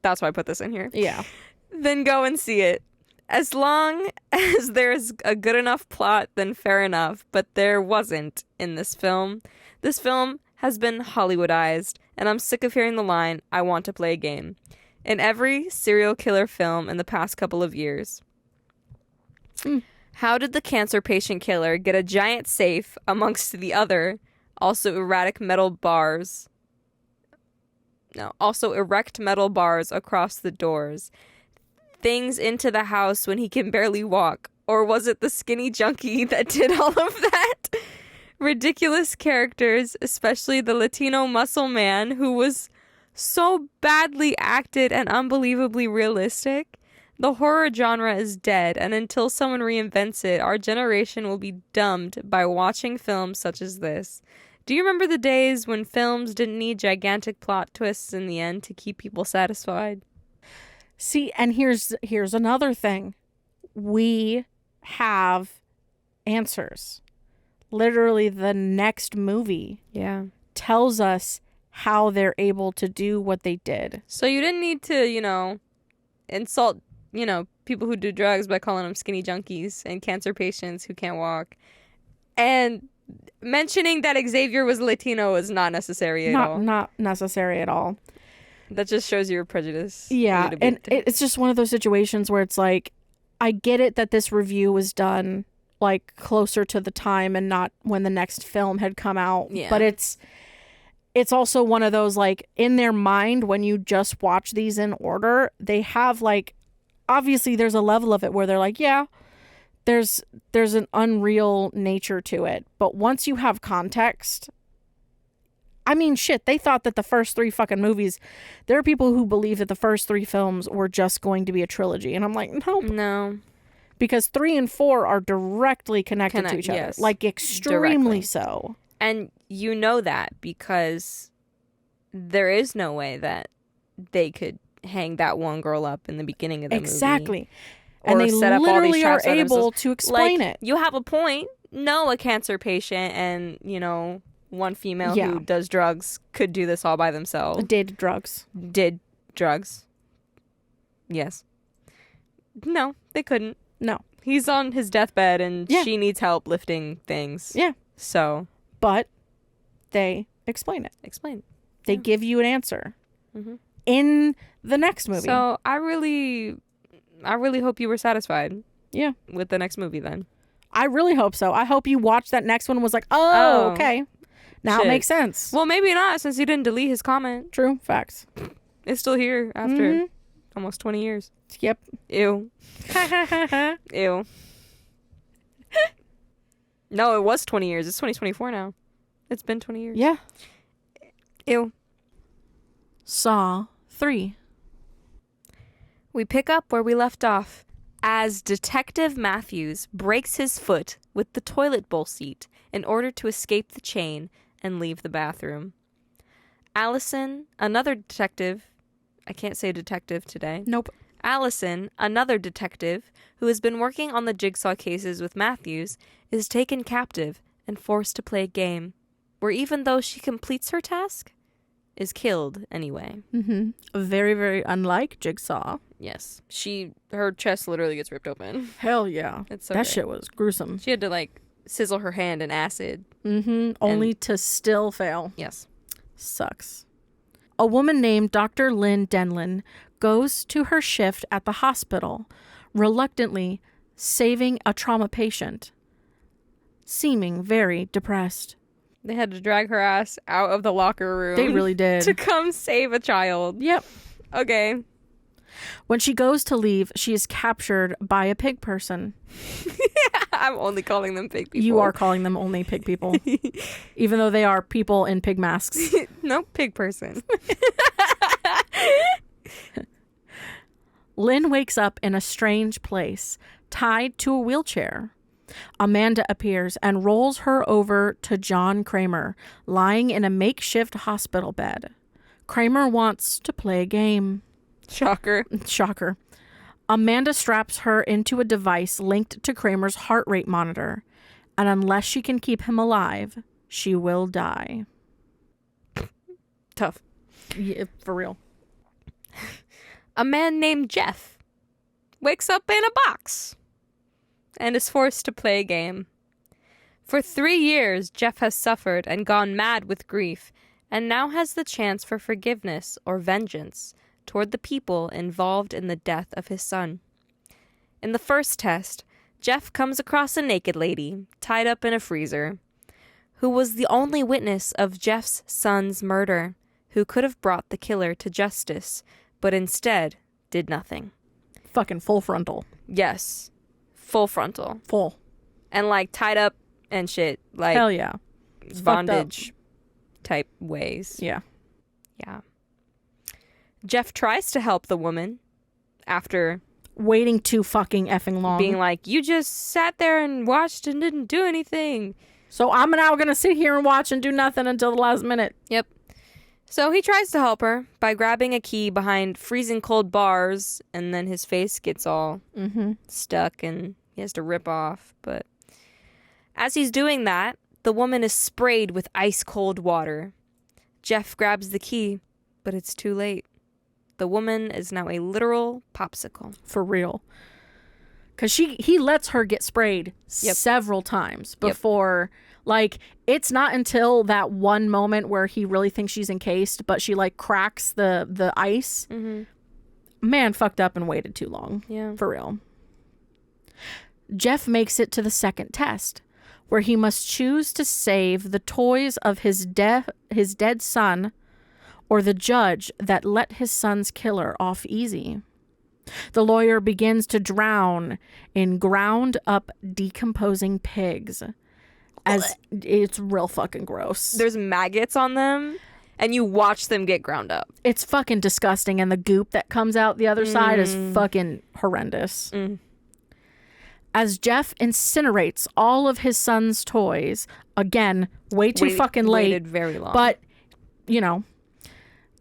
that's why I put this in here, Yeah. then go and see it. As long as there's a good enough plot, then fair enough, but there wasn't in this film. This film has been Hollywoodized, and I'm sick of hearing the line, "I want to play a game," in every serial killer film in the past couple of years. How did the cancer patient killer get a giant safe amongst the other, also erect metal bars across the doors? Things into the house when he can barely walk? Or was it the skinny junkie that did all of that? Ridiculous characters, especially the Latino muscle man who was so badly acted and unbelievably realistic. The horror genre is dead, and until someone reinvents it, our generation will be dumbed by watching films such as this. Do you remember the days when films didn't need gigantic plot twists in the end to keep people satisfied? See, and here's another thing. We have answers. Literally, the next movie tells us how they're able to do what they did. So you didn't need to, insult, people who do drugs by calling them skinny junkies and cancer patients who can't walk. And mentioning that Xavier was Latino is not necessary at all. Not necessary at all. That just shows your prejudice. Yeah, and it's just one of those situations where it's like, I get it that this review was done like closer to the time and not when the next film had come out. Yeah. But it's also one of those, like, in their mind, when you just watch these in order, they have, like, obviously there's a level of it where they're like, yeah, there's an unreal nature to it. But once you have context, I mean, shit, they thought that the first 3 fucking movies, there are people who believe that the first 3 films were just going to be a trilogy. And I'm like, nope. No. Because 3 and 4 are directly connected to each other. Yes. Like, extremely Directly. so. And you know that because there is no way that they could hang that one girl up in the beginning of the movie. Exactly. Or And they set up all these literally are traps for able themselves. to explain Like, it. You have a point. No, a cancer patient and, one female Yeah. who does drugs could do this all by themselves. Did drugs. Did drugs. Yes. No, they couldn't. No. He's on his deathbed and Yeah. she needs help lifting things. Yeah. So, But they explain it. explain. They Yeah. give you an answer Mhm. in the next movie. So, I really hope you were satisfied. Yeah. With the next movie then. I really hope so. I hope you watched that next one and was like, oh, okay. Now Shit. it makes sense. Well, maybe not since he didn't delete his comment. True. Facts. It's still here after Mhm. almost 20 years. Yep. Ew. Ew. No, it was 20 years. It's 2024 now. It's been 20 years. Yeah. Ew. Saw 3. We pick up where we left off as Detective Matthews breaks his foot with the toilet bowl seat in order to escape the chain and leave the bathroom. Allison, another detective, I can't say detective today. Nope. Allison, another detective who has been working on the Jigsaw cases with Matthews, is taken captive and forced to play a game where even though she completes her task, is killed anyway. Mm-hmm. Very, very unlike Jigsaw. Yes. Her chest literally gets ripped open. Hell yeah. It's so that great. shit was gruesome. She had to sizzle her hand in acid. Mm-hmm. Only to still fail. Yes. Sucks. A woman named Dr. Lynn Denlin goes to her shift at the hospital, reluctantly saving a trauma patient, seeming very depressed. They had to drag her ass out of the locker room. They really did. To come save a child. Yep. Okay. When she goes to leave, she is captured by a pig person. I'm only calling them pig people. You are calling them only pig people, even though they are people in pig masks. No, pig person. Lynn wakes up in a strange place, tied to a wheelchair. Amanda appears and rolls her over to John Kramer, lying in a makeshift hospital bed. Kramer wants to play a game. Shocker. Shocker. Amanda straps her into a device linked to Kramer's heart rate monitor, and unless she can keep him alive, she will die. Tough. Yeah, for real. A man named Jeff wakes up in a box and is forced to play a game. For 3 years, Jeff has suffered and gone mad with grief, and now has the chance for forgiveness or vengeance toward the people involved in the death of his son. In the first test, Jeff comes across a naked lady tied up in a freezer, who was the only witness of Jeff's son's murder, who could have brought the killer to justice, but instead did nothing. Fucking full frontal. Yes. Full frontal. Full. And tied up and shit. Hell yeah. Bondage type ways. Yeah. Yeah. Jeff tries to help the woman after Waiting too fucking effing long. being like, you just sat there and watched and didn't do anything. So I'm now going to sit here and watch and do nothing until the last minute. Yep. So he tries to help her by grabbing a key behind freezing cold bars, and then his face gets all stuck and he has to rip off. But as he's doing that, the woman is sprayed with ice cold water. Jeff grabs the key, but it's too late. The woman is now a literal popsicle. For real. Because he lets her get sprayed several times before, it's not until that one moment where he really thinks she's encased, but she, cracks the ice. Mm-hmm. Man fucked up and waited too long. Yeah. For real. Jeff makes it to the second test, where he must choose to save the toys of his dead son or the judge that let his son's killer off easy. The lawyer begins to drown in ground up decomposing pigs, as it's real fucking gross. There's maggots on them, and you watch them get ground up. It's fucking disgusting, and the goop that comes out the other side is fucking horrendous. As Jeff incinerates all of his son's toys, again, way too fucking late. Waited very long. But,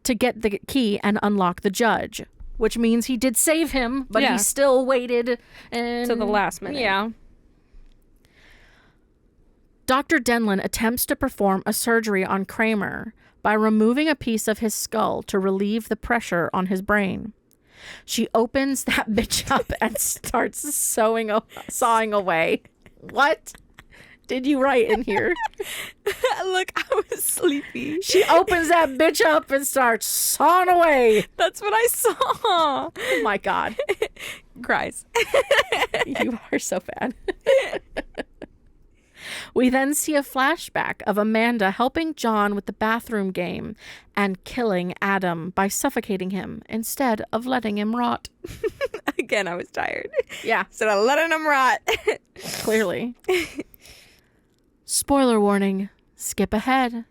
to get the key and unlock the judge, which means he did save him, but Yeah. he still waited and To the last minute. Yeah. Dr. Denlin attempts to perform a surgery on Kramer by removing a piece of his skull to relieve the pressure on his brain. She opens that bitch up and starts sawing away. What did you write in here? Look, I was sleepy. She opens that bitch up and starts sawing away. That's what I saw. Oh my God. Cries. You are so bad. We then see a flashback of Amanda helping John with the bathroom game and killing Adam by suffocating him instead of letting him rot. Again, I was tired. Yeah, So I letting him rot. clearly. Spoiler warning. Skip ahead.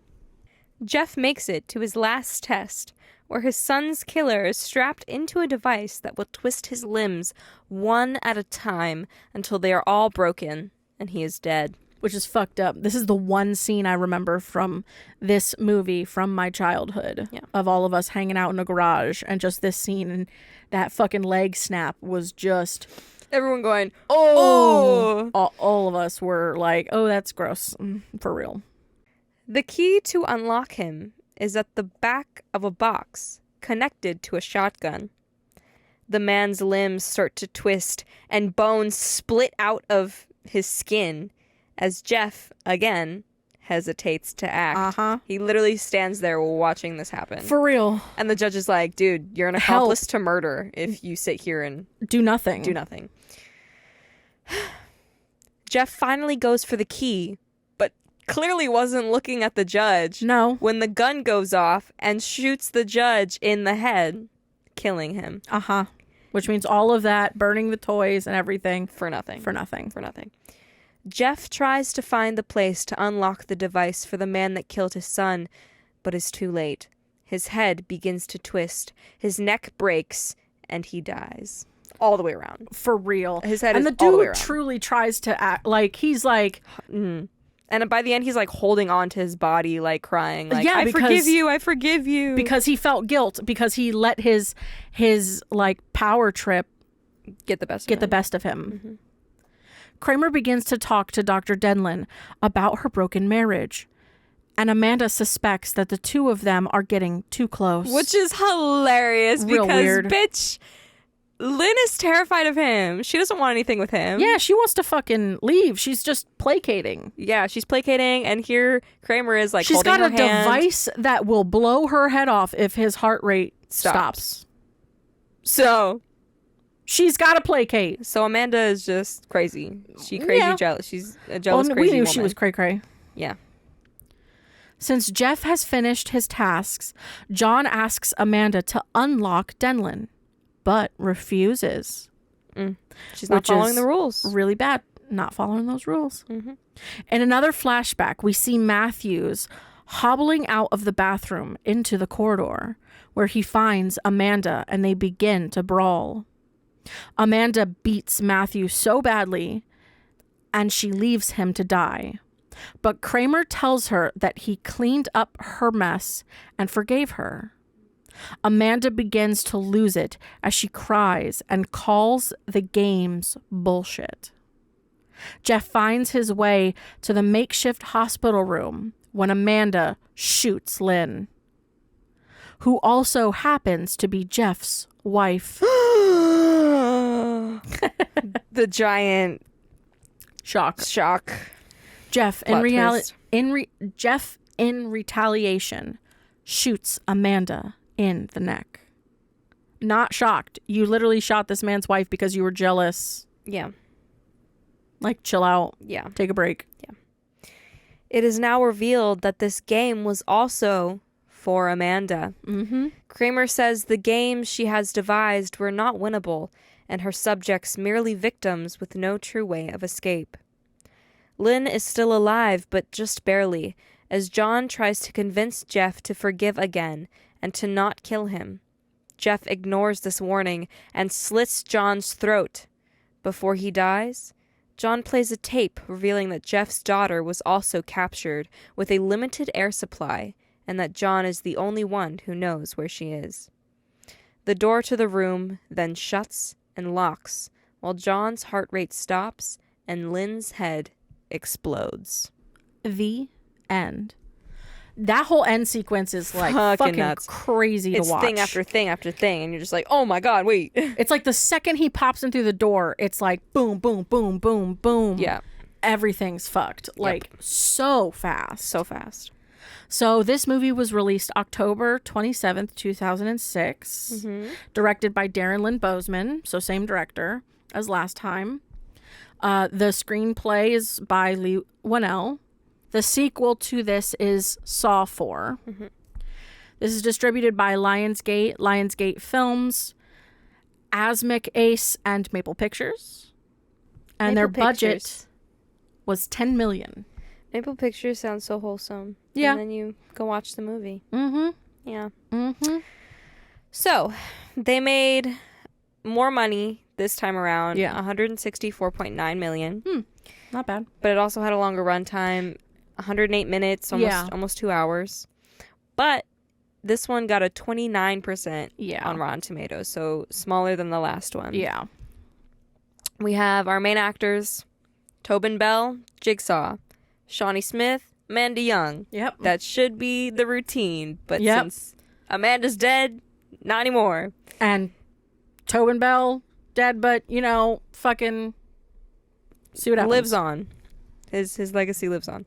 Jeff makes it to his last test, where his son's killer is strapped into a device that will twist his limbs one at a time until they are all broken and he is dead. Which is fucked up. This is the one scene I remember from this movie from my childhood. Yeah. Of all of us hanging out in a garage and just this scene, and that fucking leg snap was just... Everyone going, Oh! All of us were like, oh, that's gross. For real. The key to unlock him is at the back of a box connected to a shotgun. The man's limbs start to twist and bones split out of his skin as Jeff, again, hesitates to act. Uh-huh. He literally stands there watching this happen. For real. And the judge is like, dude, you're an accomplice to murder if you sit here and Do nothing. do nothing. Jeff finally goes for the key, but clearly wasn't looking at the judge No. when the gun goes off and shoots the judge in the head, killing him Uh-huh. Which means all of that, burning the toys and everything, for nothing. for nothing. For nothing. Jeff tries to find the place to unlock the device for the man that killed his son, but is too late. His head begins to twist, his neck breaks, and he dies. All the way around. For real. His head and is the all the way dude around. truly tries to act like he's like, And by the end, he's like holding on to his body, like crying, like, Yeah, I because- forgive you, I forgive you. because he felt guilt because he let his like power trip Get the best get of the him. best of him. Kramer begins to talk to Dr. Denlin about her broken marriage, and Amanda suspects that the two of them are getting too close. Which is hilarious Real because, weird. bitch, Lynn is terrified of him. She doesn't want anything with him. Yeah, she wants to fucking leave. She's just placating. Yeah, she's placating, and here Kramer is like She's holding got her a hand. device that will blow her head off if his heart rate stops. So She's got to placate. Amanda is just crazy. She crazy Yeah. jealous. She's a jealous, Well, crazy we knew woman. she was cray-cray. Yeah. Since Jeff has finished his tasks, John asks Amanda to unlock Denlin, but refuses. She's not Which following is the rules. Really bad. Not following those rules. Mm-hmm. In another flashback, we see Matthews hobbling out of the bathroom into the corridor, where he finds Amanda and they begin to brawl. Amanda beats Matthew so badly, and she leaves him to die. But Kramer tells her that he cleaned up her mess and forgave her. Amanda begins to lose it as she cries and calls the games bullshit. Jeff finds his way to the makeshift hospital room when Amanda shoots Lynn, who also happens to be Jeff's wife. The giant Shock. Jeff, Plot twist. Jeff, in retaliation, shoots Amanda in the neck. Not shocked. You literally shot this man's wife because you were jealous. Yeah. Like, chill out. Yeah. Take a break. It is now revealed that this game was also for Amanda. Mm-hmm. Kramer says the games she has devised were not winnable, and her subjects merely victims with no true way of escape. Lynn is still alive, but just barely, as John tries to convince Jeff to forgive again and to not kill him. Jeff ignores this warning and slits John's throat. Before he dies, John plays a tape revealing that Jeff's daughter was also captured with a limited air supply and that John is the only one who knows where she is. The door to the room then shuts and locks while John's heart rate stops and Lynn's head explodes. The end. That whole end sequence is like fucking nuts. Crazy to It's watch. thing after thing after thing, and you're just like, oh my god, wait. It's like the second he pops in through the door, it's like boom, boom, boom, boom, boom. Yeah. Everything's fucked. Like so fast. So fast. So this movie was released October 27th, 2006. Directed by Darren Lynn Bousman, so same director as last time. The screenplay is by Lee Whannell. The sequel to this is Saw 4. This is distributed by Lionsgate Films, Asmik Ace, and Maple Pictures. And their budget was $10 million. Maple Pictures sounds so wholesome. Yeah. And then you go watch the movie. Mm-hmm. Yeah. Mm-hmm. So, they made more money this time around. Yeah. $164.9 million. Not bad. But it also had a longer runtime. 108 minutes, almost 2 hours. But this one got a 29% on Rotten Tomatoes, so smaller than the last one. Yeah. We have our main actors, Tobin Bell, Jigsaw, Shawnee Smith, Amanda Young. Yep. That should be the routine, but since Amanda's dead, not anymore. And Tobin Bell, dead, but, fucking see what happens. Lives on. His legacy lives on.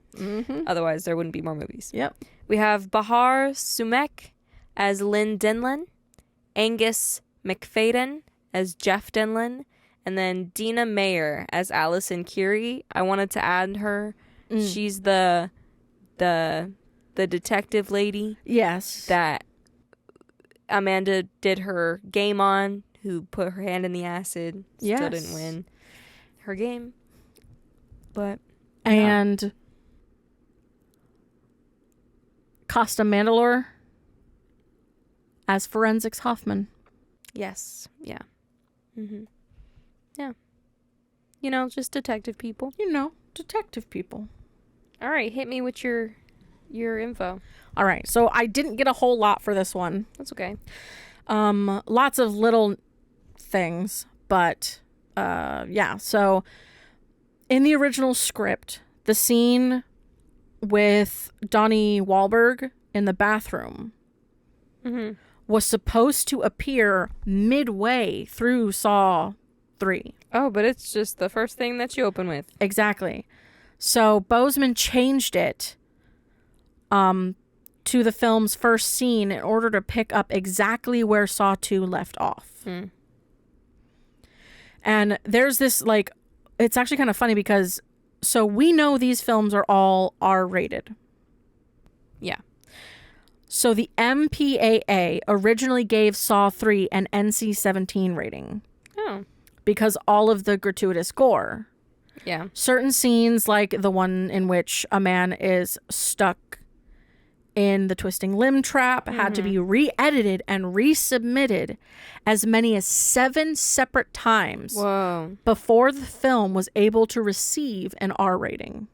Otherwise, there wouldn't be more movies. Yep. We have Bahar Sumek as Lynn Denlin, Angus McFadden as Jeff Denlin, and then Dina Mayer as Allison Curie. I wanted to add her. She's the detective lady. Yes. That Amanda did her game on, who put her hand in the acid. Still didn't win her game. But... And Costa Mandalore as Forensics Hoffman. Yes. Yeah. Yeah. Just detective people. Detective people. All right, hit me with your info. All right, so I didn't get a whole lot for this one. That's okay. Lots of little things, but yeah. So in the original script, the scene with Donnie Wahlberg in the bathroom was supposed to appear midway through Saw 3. Oh, but it's just the first thing that you open with. Exactly. So Bousman changed it to the film's first scene in order to pick up exactly where Saw 2 left off. And there's this, it's actually kind of funny because, so we know these films are all R-rated. Yeah. So the MPAA originally gave Saw 3 an NC-17 rating. Oh. Because all of the gratuitous gore. Yeah. Certain scenes, like the one in which a man is stuck in the twisting limb trap, had to be re-edited and resubmitted as many as 7 separate times before the film was able to receive an R rating.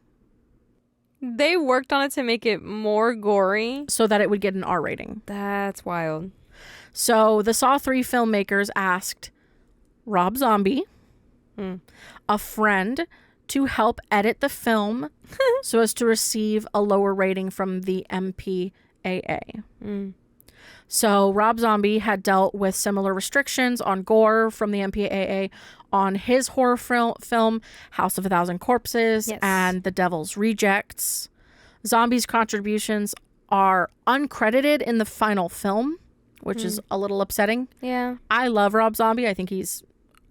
They worked on it to make it more gory. So that it would get an R rating. That's wild. So the Saw 3 filmmakers asked Rob Zombie, a friend, to help edit the film so as to receive a lower rating from the MPAA. So Rob Zombie had dealt with similar restrictions on gore from the MPAA on his horror film House of a Thousand Corpses and The Devil's Rejects. Zombie's contributions are uncredited in the final film, which is a little upsetting. Yeah. I love Rob Zombie. I think he's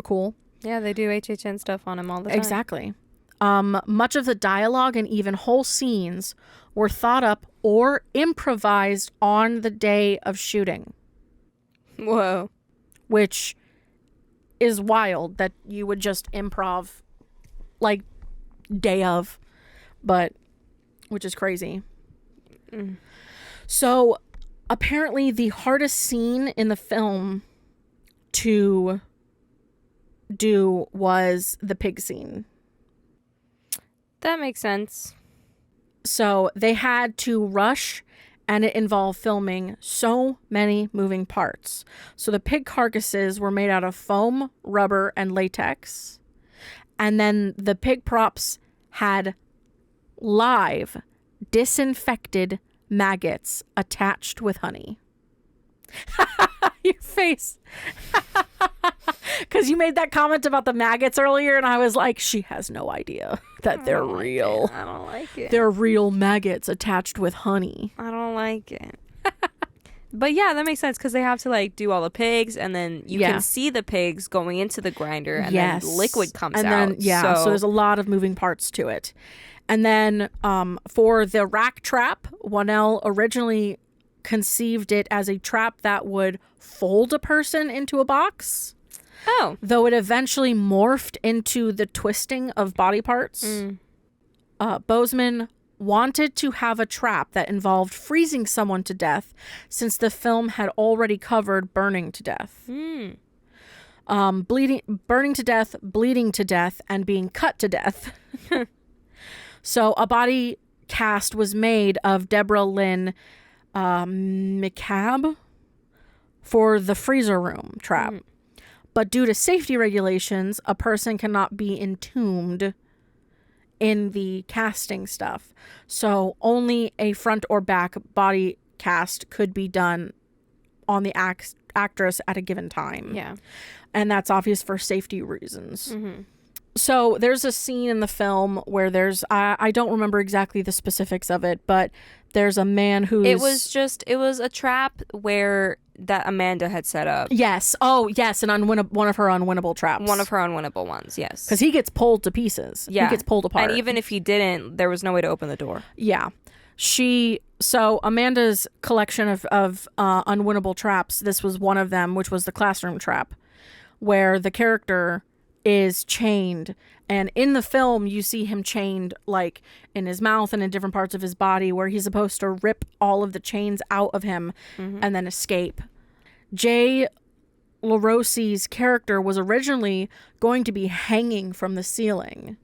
cool. Yeah, they do HHN stuff on him all the time. Exactly. Much of the dialogue and even whole scenes were thought up or improvised on the day of shooting. Whoa. Which is wild that you would just improv day of, but which is crazy. So apparently the hardest scene in the film to do was the pig scene. That makes sense. So they had to rush and it involved filming so many moving parts. So the pig carcasses were made out of foam, rubber, and latex. And then the pig props had live, disinfected maggots attached with honey. Your face. Because you made that comment about the maggots earlier, and I was like, she has no idea that they're real. I don't like it. They're real maggots attached with honey. I don't like it. But yeah, that makes sense because they have to like do all the pigs, and then you can see the pigs going into the grinder, and then liquid comes and out. Then, so there's a lot of moving parts to it. And then for the rack trap, Whannell originally conceived it as a trap that would fold a person into a box. Oh. Though it eventually morphed into the twisting of body parts. Bozeman wanted to have a trap that involved freezing someone to death, since the film had already covered burning to death. Burning to death, bleeding to death, and being cut to death. So a body cast was made of Deborah Lynn McCabe for the freezer room trap. But due to safety regulations, a person cannot be entombed in the casting stuff. So only a front or back body cast could be done on the actress at a given time. Yeah. And that's obvious for safety reasons. So there's a scene in the film where there's, I don't remember exactly the specifics of it, but there's a man who's... It was a trap where that Amanda had set up. Yes. Oh, yes. And one of her unwinnable traps. One of her unwinnable ones, yes. Because he gets pulled to pieces. Yeah. He gets pulled apart. And even if he didn't, there was no way to open the door. Yeah. So Amanda's collection of unwinnable traps, this was one of them, which was the classroom trap, where the character is chained, and in the film you see him chained like in his mouth and in different parts of his body, where he's supposed to rip all of the chains out of him and then escape. Jay LaRossi's character was originally going to be hanging from the ceiling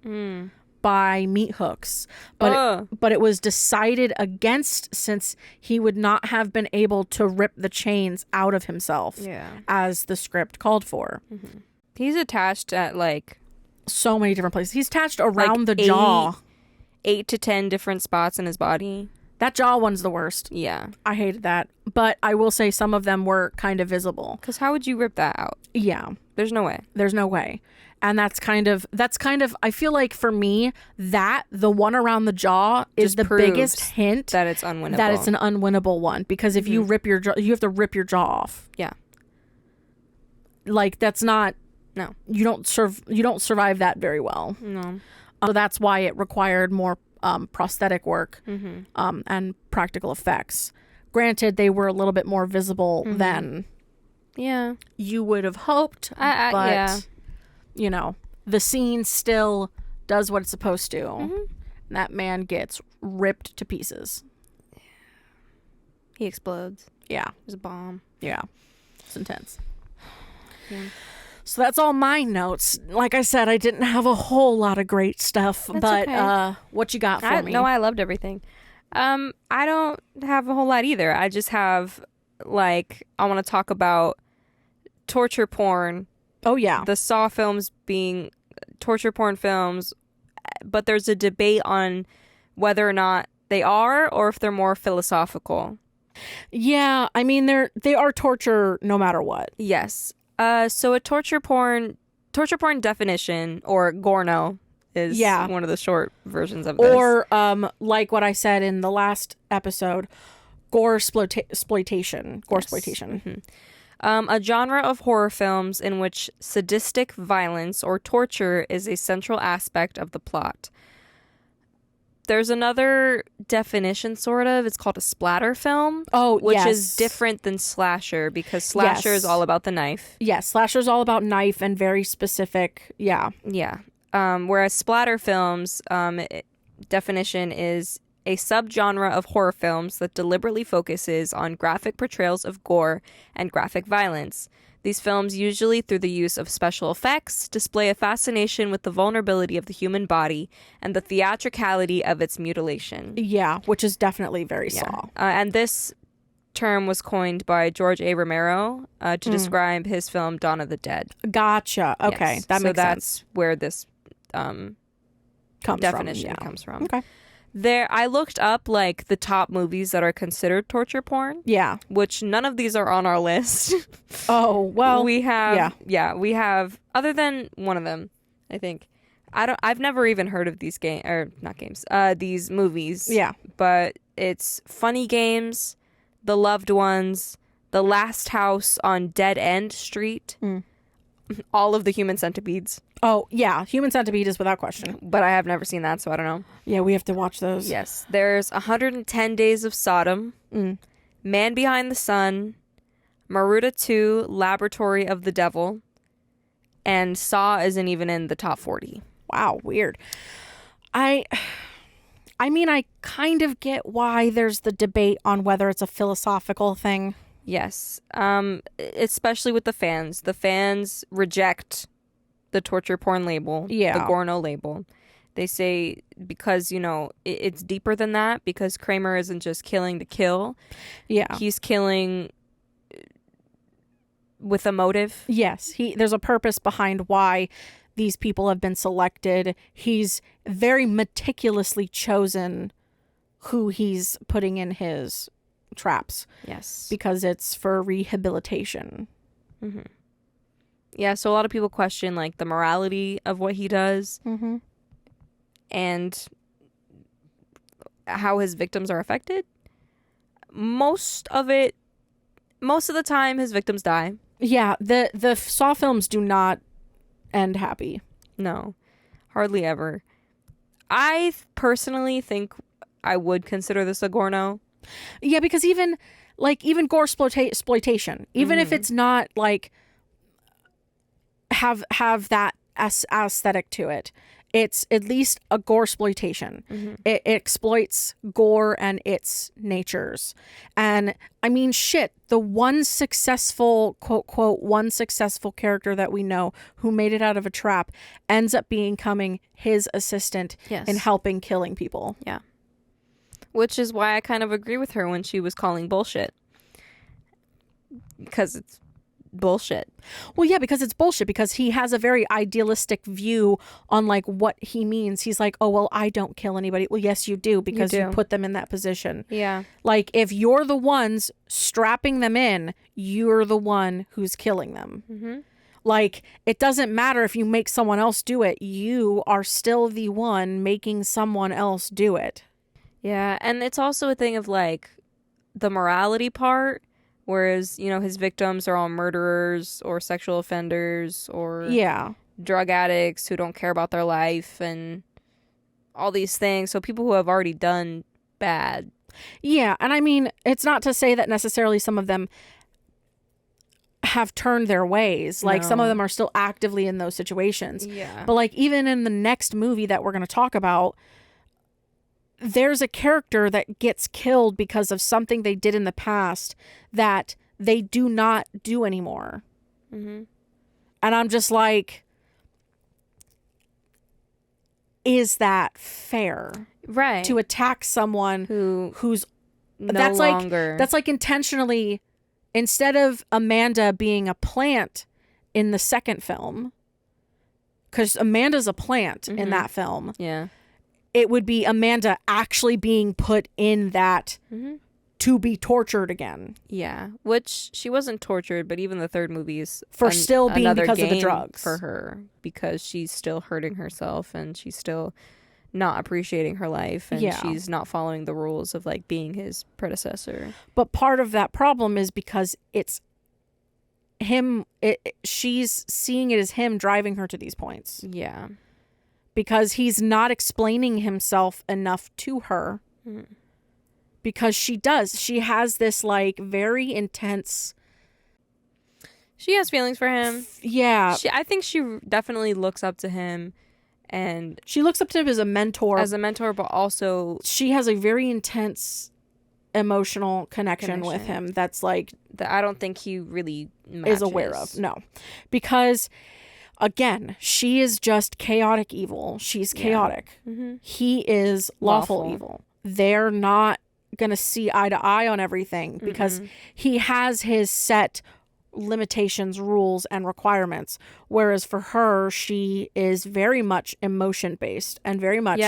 by meat hooks, but it was decided against, since he would not have been able to rip the chains out of himself as the script called for. He's attached at like so many different places. He's attached around the jaw. 8 to 10 different spots in his body. That jaw one's the worst. Yeah. I hated that. But I will say some of them were kind of visible. Because how would you rip that out? Yeah. There's no way. There's no way. And that's kind of, I feel like for me, the one around the jaw is Just the proves biggest hint that it's unwinnable. That it's an unwinnable one. Because if you rip your jaw, you have to rip your jaw off. Yeah. Like, that's not... No. You don't survive that very well. No. So that's why it required more prosthetic work and practical effects. Granted, they were a little bit more visible than you would have hoped, but you know, the scene still does what it's supposed to. And that man gets ripped to pieces. He explodes. Yeah. There's a bomb. Yeah. It's intense. Yeah. So that's all my notes. Like I said, I didn't have a whole lot of great stuff, but okay. What you got for me? No, I loved everything. I don't have a whole lot either. I just have, like, I want to talk about torture porn. Oh, yeah. The Saw films being torture porn films, but there's a debate on whether or not they are or if they're more philosophical. Yeah, I mean, they are torture no matter what. Yes. So a torture porn definition, or GORNO, is one of the short versions of this. Or, like what I said in the last episode, gore-sploitation. Gore-sploitation. A genre of horror films in which sadistic violence or torture is a central aspect of the plot. There's another definition, sort of. It's called a splatter film. Oh, which is different than slasher, because slasher is all about the knife. Yes, slasher is all about knife and very specific. Yeah. Yeah. Whereas splatter films, definition is a subgenre of horror films that deliberately focuses on graphic portrayals of gore and graphic violence. These films, usually through the use of special effects, display a fascination with the vulnerability of the human body and the theatricality of its mutilation. Yeah, which is definitely very Yeah. Saw. And this term was coined by George A. Romero to describe his film Dawn of the Dead. Gotcha. Okay, Yes. that so makes that's sense. where this Comes definition from, yeah. comes from. Okay. I looked up like the top movies that are considered torture porn, Yeah. which none of these are on our list. Oh, well. we have we have, other than one of them, I think. I've never even heard of these these movies. Yeah. But it's Funny Games, The Loved Ones, The Last House on Dead End Street, all of the Human Centipedes. Oh, yeah. Human Centipede is without question. But I have never seen that, so I don't know. Yeah, we have to watch those. Yes. There's 110 Days of Sodom, Man Behind the Sun, Maruta 2, Laboratory of the Devil, and Saw isn't even in the top 40. Wow, weird. I mean, I kind of get why there's the debate on whether it's a philosophical thing. Yes. Especially with the fans. The fans reject the torture porn label, the Gorno label. They say because, it's deeper than that, because Kramer isn't just killing to kill. Yeah. He's killing with a motive. Yes, there's a purpose behind why these people have been selected. He's very meticulously chosen who he's putting in his traps. Yes. Because it's for rehabilitation. Mm-hmm. Yeah, so a lot of people question like the morality of what he does and how his victims are affected. Most of the time his victims die. Yeah, the Saw films do not end happy. No, hardly ever. I personally think I would consider this a Gorno. Yeah, because even gore exploitation, even if it's not like have that aesthetic to it, it's at least a gore exploitation. It exploits gore and its natures. And I mean, shit, the one successful, quote, one successful character that we know who made it out of a trap ends up becoming his assistant in helping killing people. Yeah. Which is why I kind of agree with her when she was calling bullshit. Because it's bullshit. Well, yeah, because it's bullshit, because he has a very idealistic view on like what he means. He's like, oh, well, I don't kill anybody. Well, yes, you do, because you put them in that position. Yeah. Like if you're the ones strapping them in, you're the one who's killing them. Like it doesn't matter if you make someone else do it. You are still the one making someone else do it. Yeah. And it's also a thing of like the morality part. Whereas, his victims are all murderers or sexual offenders or drug addicts who don't care about their life and all these things. So people who have already done bad. Yeah. And I mean, it's not to say that necessarily some of them have turned their ways. Like some of them are still actively in those situations. Yeah. But like even in the next movie that we're going to talk about, there's a character that gets killed because of something they did in the past that they do not do anymore. And I'm just like, is that fair? Right. To attack someone who's that's like intentionally, instead of Amanda being a plant in the second film, because Amanda's a plant in that film. Yeah. It would be Amanda actually being put in that to be tortured again. Yeah, which she wasn't tortured, but even the third movie is for still being because of the drugs for her, because she's still hurting herself and she's still not appreciating her life, and she's not following the rules of like being his predecessor. But part of that problem is because it's him. She's seeing it as him driving her to these points. Yeah. Because he's not explaining himself enough to her. Because she has this like very intense. She has feelings for him. Yeah. I think she definitely looks up to him, and she looks up to him as a mentor. But also she has a very intense emotional connection with him that's like that I don't think he really matches. is aware of. No, because again, she is just chaotic evil. She's chaotic. He is lawful evil. They're not gonna see eye to eye on everything because he has his set limitations, rules, and requirements, whereas for her, she is very much emotion based and very much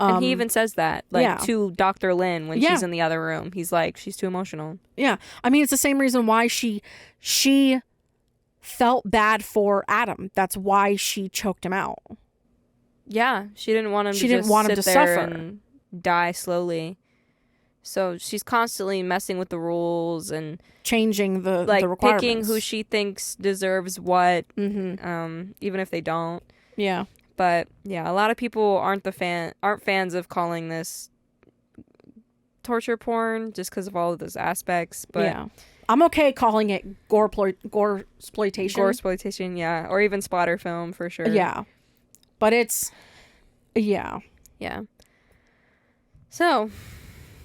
and he even says that to Dr. Lin when she's in the other room. He's like, she's too emotional. I mean, it's the same reason why she felt bad for Adam. That's why she choked him out. She didn't want him to suffer and die slowly. So she's constantly messing with the rules and changing the requirements. Picking who she thinks deserves what, even if they don't. Yeah. But a lot of people aren't fans of calling this torture porn just because of all of those aspects. But I'm okay calling it gore exploitation. Gore exploitation, or even splatter film for sure. Yeah, but it's So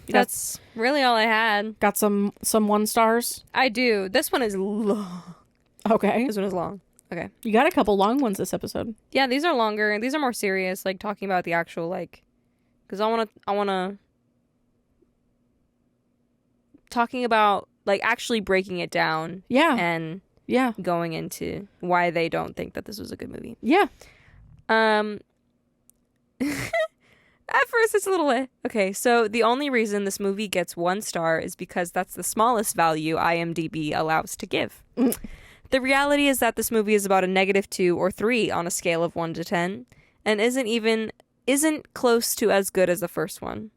that's really all I had. Got some 1 stars. I do. This one is long. Okay. This one is long. Okay. You got a couple long ones this episode. Yeah, these are longer. These are more serious, like talking about the actual because I want to talking about actually breaking it down. Yeah. And going into why they don't think that this was a good movie. Yeah. At first, it's a little... Okay, so the only reason this movie gets 1 star is because that's the smallest value IMDb allows to give. The reality is that this movie is about a -2 or 3 on a scale of 1 to 10, and isn't close to as good as the first one.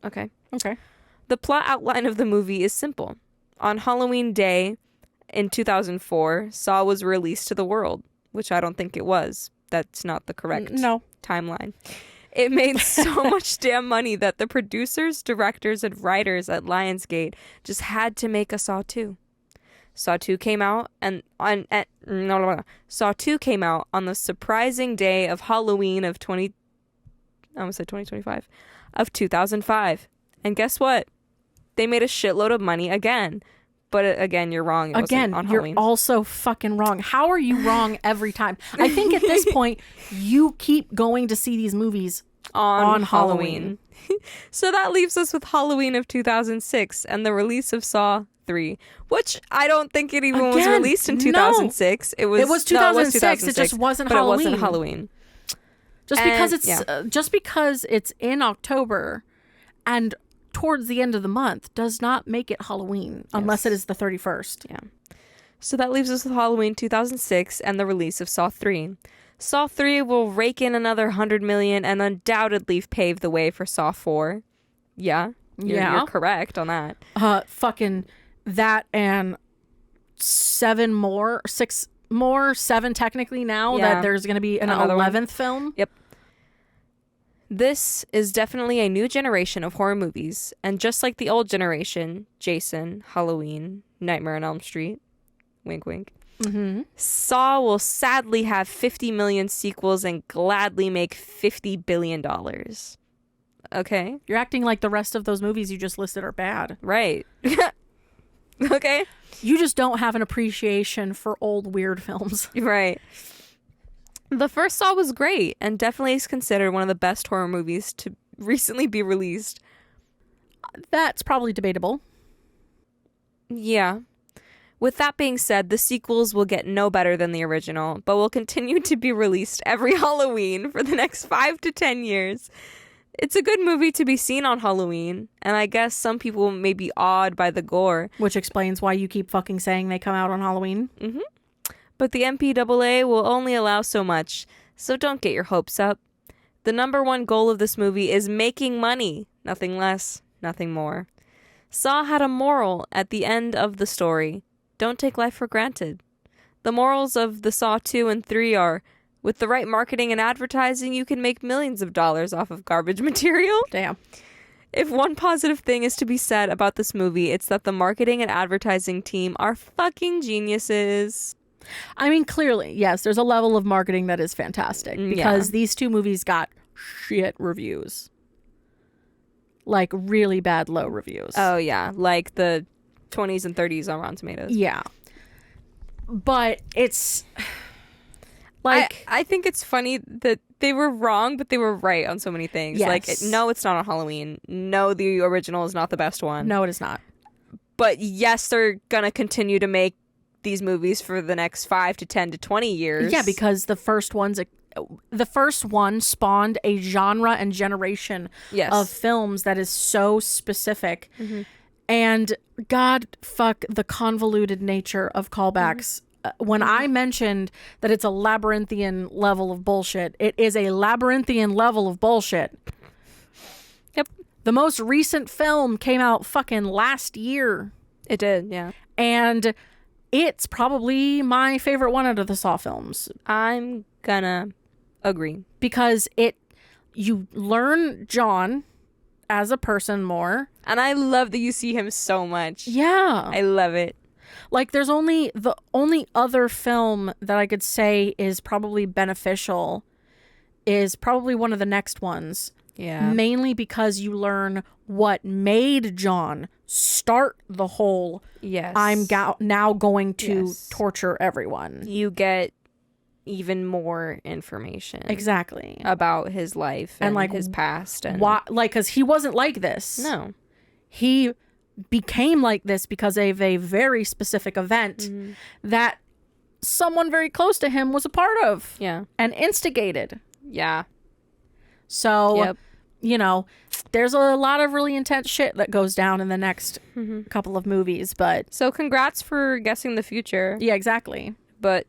Okay. The plot outline of the movie is simple. On Halloween Day in 2004, Saw was released to the world, which I don't think it was. That's not the correct timeline. It made so much damn money that the producers, directors, and writers at Lionsgate just had to make a Saw 2. Saw 2 came out Saw 2 came out on the surprising day of Halloween of 2025 of 2005. And guess what? They made a shitload of money again. But again, you're wrong. It wasn't on Halloween. You're also fucking wrong. How are you wrong every time? I think at this point, you keep going to see these movies on Halloween. So that leaves us with Halloween of 2006 and the release of Saw 3, which I don't think it even was released in 2006. It was 2006. It just wasn't Halloween. But it wasn't Halloween. Just because it's in October and towards the end of the month does not make it Halloween unless it is the 31st. Yeah. So that leaves us with Halloween 2006 and the release of Saw 3. Saw 3 will rake in another $100 million and undoubtedly pave the way for Saw 4. Yeah. You're correct on that. Fucking that and 7 technically now that there's going to be an 11th film. Yep. This is definitely a new generation of horror movies, and just like the old generation, Jason, Halloween, Nightmare on Elm Street, wink wink, Saw will sadly have 50 million sequels and gladly make $50 billion. Okay? You're acting like the rest of those movies you just listed are bad. Right. Okay? You just don't have an appreciation for old weird films. Right. The first Saw was great and definitely is considered one of the best horror movies to recently be released. That's probably debatable. Yeah. With that being said, the sequels will get no better than the original, but will continue to be released every Halloween for the next 5 to 10 years. It's a good movie to be seen on Halloween, and I guess some people may be awed by the gore. Which explains why you keep fucking saying they come out on Halloween. Mm-hmm. But the MPAA will only allow so much, so don't get your hopes up. The number one goal of this movie is making money. Nothing less, nothing more. Saw had a moral at the end of the story. Don't take life for granted. The morals of the Saw 2 and 3 are, with the right marketing and advertising, you can make millions of dollars off of garbage material. Damn. If one positive thing is to be said about this movie, it's that the marketing and advertising team are fucking geniuses. I mean, clearly, yes, there's a level of marketing that is fantastic because these two movies got shit reviews. like really bad low reviews. Oh yeah, like the 20s and 30s on Rotten Tomatoes. Yeah. But it's like I think it's funny that they were wrong, but they were right on so many things. Yes. Like, no, it's not on Halloween. No, the original is not the best one. no, it is not. But yes, they're gonna continue to make these movies for the next 5 to 10 to 20 years. Yeah, because the first one spawned a genre and generation yes. of films that is so specific. Mm-hmm. And God, fuck the convoluted nature of callbacks. When I mentioned that it's a labyrinthian level of bullshit, it is a labyrinthian level of bullshit. Yep. The most recent film came out fucking last year. It did, yeah. And it's probably my favorite one out of the Saw films. I'm gonna agree. Because you learn John as a person more. And I love that you see him so much. Yeah. I love it. Like the only other film that I could say is probably beneficial is probably one of the next ones. Yeah. Mainly because you learn what made John start the whole Yes. I'm now going to Yes. torture everyone. You get even more information. Exactly. About his life and like his past. And why, like, because he wasn't like this. No. He became like this because of a very specific event that someone very close to him was a part of. Yeah. And instigated. Yeah. So, Yep. you know, there's a lot of really intense shit that goes down in the next couple of movies, but So congrats for guessing the future. yeah, exactly. But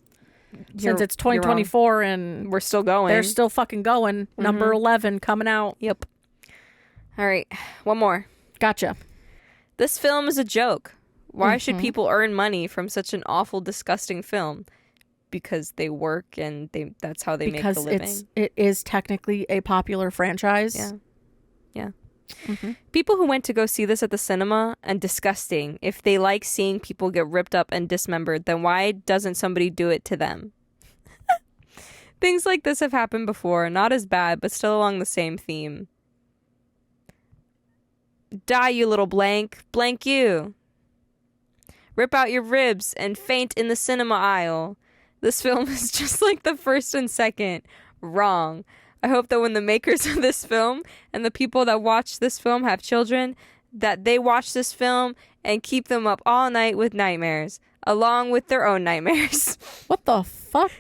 Since it's 2024 and we're still going. they're still fucking going. Number 11 coming out. Yep. All right. One more. Gotcha. This film is a joke. Why should people earn money from such an awful, disgusting film? Because they work and that's how they make the living. Because it is technically a popular franchise. Yeah. Yeah. People who went to go see this at the cinema and disgusting. If they like seeing people get ripped up and dismembered, then why doesn't somebody do it to them? Things like this have happened before. Not as bad, but still along the same theme. Die, you little blank. Blank you. Rip out your ribs and faint in the cinema aisle. This film is just like the first and second. Wrong. I hope that when the makers of this film and the people that watch this film have children, that they watch this film and keep them up all night with nightmares, along with their own nightmares What the fuck?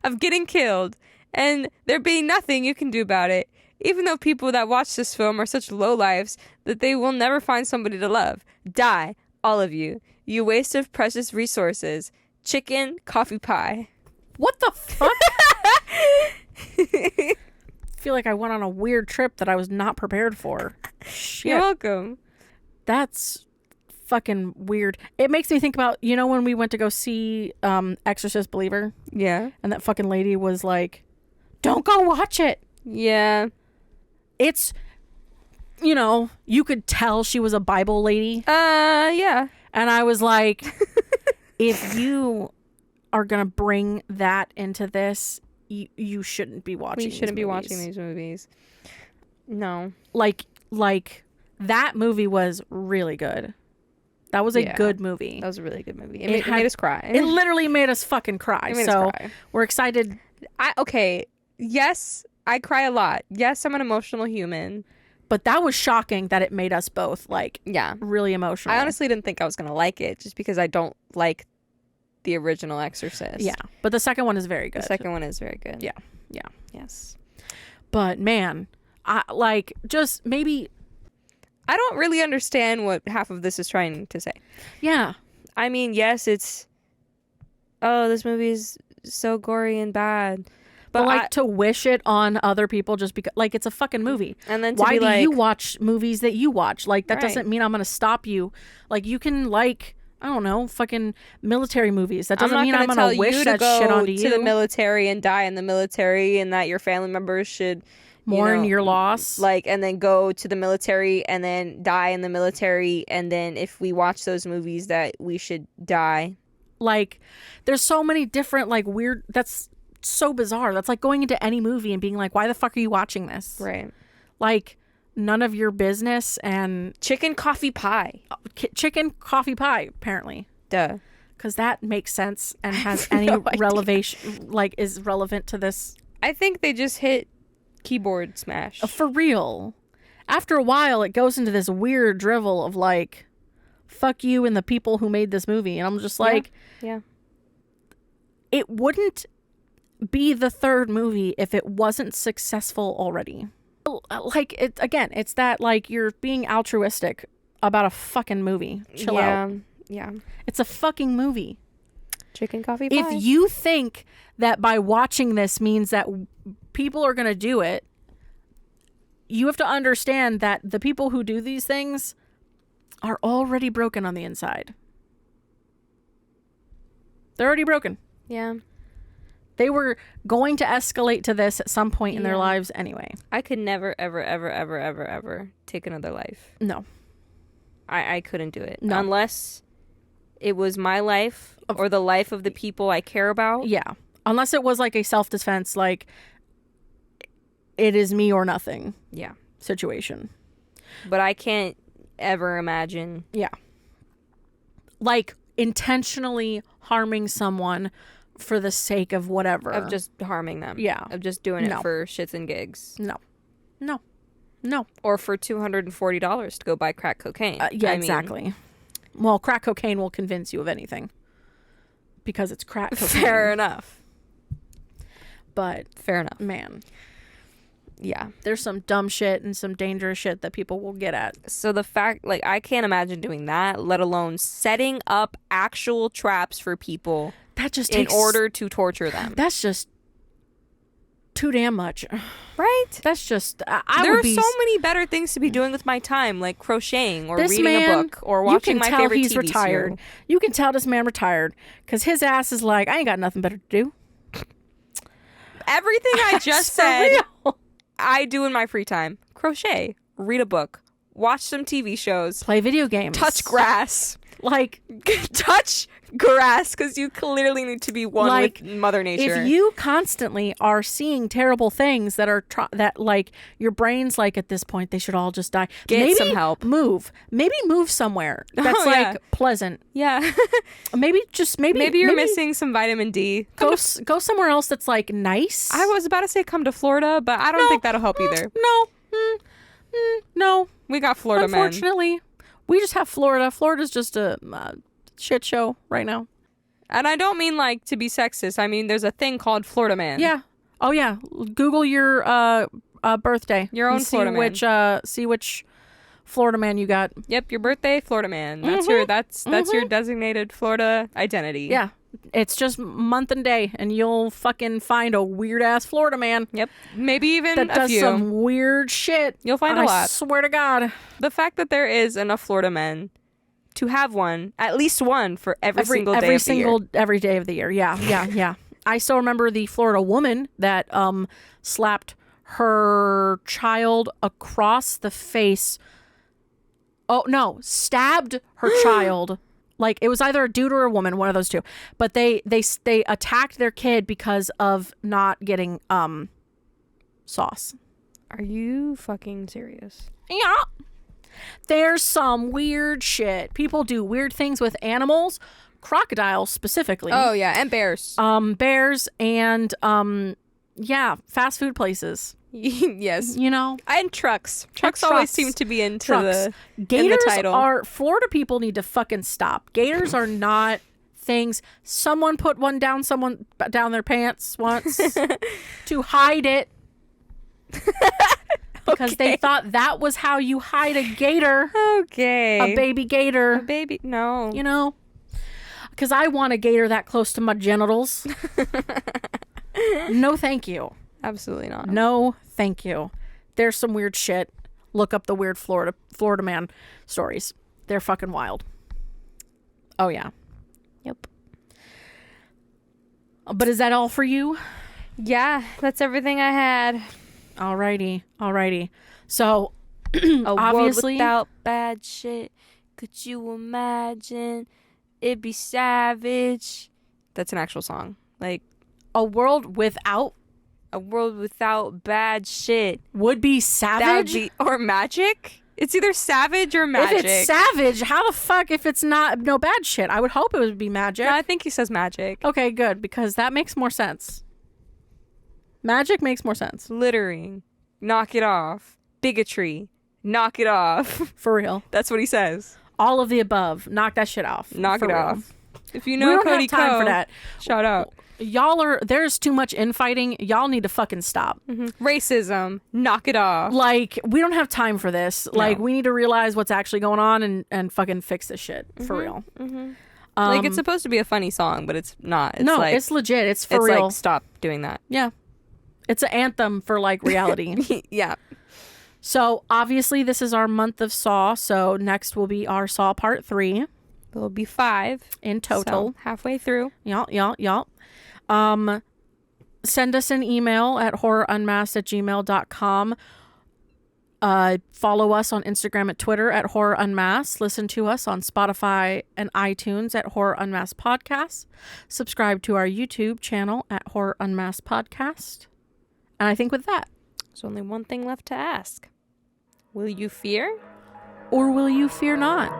of getting killed, and there being nothing you can do about it. Even though people that watch this film are such lowlifes that they will never find somebody to love. Die, all of you. You waste of precious resources. Chicken, coffee pie. What the fuck? I feel like I went on a weird trip that I was not prepared for. Shit. You're welcome. That's fucking weird. It makes me think about, you know, when we went to go see Exorcist Believer Yeah. and that fucking lady was like, don't go watch it. Yeah. It's, you know, you could tell she was a Bible lady. Yeah. And I was like, if you are going to bring that into this, you shouldn't be watching We shouldn't be movies. watching these movies. No. Like that movie was really good. That was a Yeah. good movie. That was a really good movie. It It had- made us cry. It literally made us fucking cry. It made us So cry. we're excited. Okay. Yes, I cry a lot. Yes, I'm an emotional human. But that was shocking that it made us both like Yeah. really emotional. I honestly didn't think I was going to like it just because I don't like the original Exorcist. Yeah. But the second one is very good. The second one is very good. Yeah. Yeah. Yes. But man, I like just maybe. I don't really understand what half of this is trying to say. Yeah. I mean, yes, it's, oh, this movie is so gory and bad. But like to wish it on other people just because like it's a fucking movie. And then to why be do like, you watch movies that you watch? Like that Right. doesn't mean I'm going to stop you. Like you can like, I don't know, fucking military movies. That doesn't mean I'm gonna going tell to wish you that go shit onto to you. the military and die in the military and that your family members should Mourn know, your loss. like, and then go to the military and then die in the military, and then if we watch those movies that we should die. Like there's so many different like weird, that's so bizarre. That's like going into any movie and being like, why the fuck are you watching this? Right. Like none of your business and Chicken coffee pie. chicken coffee pie, apparently. Duh. Because that makes sense and has have any no idea. relevation, like, is relevant to this. I think they just hit keyboard smash. For real. After a while, it goes into this weird drivel of, like, fuck you and the people who made this movie. And I'm just like, Yeah. it wouldn't be the third movie if it wasn't successful already. Like, it again, it's that, like, you're being altruistic about a fucking movie. Chill out. Yeah. It's a fucking movie. Chicken coffee pie. If you think that by watching this means that people are going to do it, you have to understand that the people who do these things are already broken on the inside. They're already broken. Yeah. They were going to escalate to this at some point in their Yeah. lives anyway. I could never, ever, ever, ever, ever, ever take another life. No. I couldn't do it. No. Unless it was my life or the life of the people I care about. Yeah. Unless it was like a self-defense, like, it is me or nothing Yeah. situation. But I can't ever imagine. Yeah. Like, intentionally harming someone for the sake of whatever. Of just harming them. Yeah. Of just doing No. it for shits and gigs. No. No. No. Or for $240 to go buy crack cocaine. Yeah, I mean, exactly. Well, crack cocaine will convince you of anything. Because it's crack cocaine. Fair enough. But, Fair enough. man, Yeah. there's some dumb shit and some dangerous shit that people will get at. So the fact, like, I can't imagine doing that, let alone setting up actual traps for people That just in takes... order to torture them. That's just too damn much. Right? That's just... I There would are be... so many better things to be doing with my time, like crocheting or This reading man, a book or you watching can my tell favorite he's TV retired. show. You can tell this man retired because his ass is like, I ain't got nothing better to do. Everything I just For said, real. I do in my free time. Crochet, read a book, watch some TV shows, Play video games. touch grass. Like, Touch grass, because you clearly need to be one Like, with Mother Nature. if you constantly are seeing terrible things that are that, like, your brain's like, at this point they should all just die. Get Maybe some help. Move somewhere that's Oh, like yeah. pleasant. Yeah. Maybe maybe you're missing some vitamin D. Go somewhere else that's like nice. I was about to say come to Florida, but I don't think that'll help either. No. We got Florida men. Unfortunately, we just have Florida. Florida's just a shit show right now. And I don't mean like to be sexist. I mean there's a thing called Florida man. Yeah. Oh yeah. Google your birthday. Your own and Florida man. See which Florida man you got. Yep, your birthday, Florida man. That's your designated Florida identity. Yeah. It's just month and day, and you'll fucking find a weird ass Florida man Yep. Maybe even that a does few. some weird shit. You'll find a I lot. swear to God. The fact that there is enough Florida men to have one, at least one for every single day of the year. Every day of the year. Yeah. I still remember the Florida woman that slapped her child across the face. Oh no, stabbed her child. Like, it was either a dude or a woman, one of those two. But they attacked their kid because of not getting sauce. Are you fucking serious? Yeah. There's some weird shit. People do weird things with animals, crocodiles specifically. Oh yeah, and bears. Bears and fast food places. Yes. You know, And trucks. Trucks trucks. always seem to be into trucks. the Gators title. are Florida people need to fucking stop. Gators are not things. Someone put one down down their pants once to hide it. Because they thought that was how you hide a gator, Okay. a baby gator. A baby. No. You know, because I want a gator that close to my genitals. No, thank you. Absolutely not. No, thank you. There's some weird shit. Look up the weird Florida man stories. They're fucking wild. Oh yeah. Yep. But is that all for you? Yeah, that's everything I had. Alrighty. So A obviously, world without bad shit. Could you imagine? It'd be savage. That's an actual song. Like, a world without A world without bad shit. Would be That would savage. be, or magic. It's either savage or magic. If it's savage, how the fuck if it's not no bad shit? I would hope it would be magic. No, I think he says magic. Okay, good, because that makes more sense. Magic makes more sense. Littering. Knock it off. Bigotry. Knock it off. For real. That's what he says. All of the above. Knock that shit off. Knock For it real. off. If you We know don't Cody have time Ko, for that. shout out. There's too much infighting. Y'all need to fucking stop. Racism. Knock it off. Like, we don't have time for this. Like, we need to realize what's actually going on and fucking fix this shit. For real. Like, it's supposed to be a funny song, but it's not. It's no, like, it's legit. It's for it's real. like, stop doing that. Yeah. It's an anthem for, like, reality. Yeah. So, obviously, this is our month of Saw. So, next will be our Saw Part 3 There'll be 5 in total. so halfway through. Y'all. Send us an email at horrorunmasked@gmail.com. Follow us on Instagram and Twitter at Horror Unmasked. Listen to us on Spotify and iTunes at Horror Unmasked Podcast. Subscribe to our YouTube channel at Horror Unmasked Podcast. And I think with that, There's only one thing left to ask. Will you fear? or will you fear not?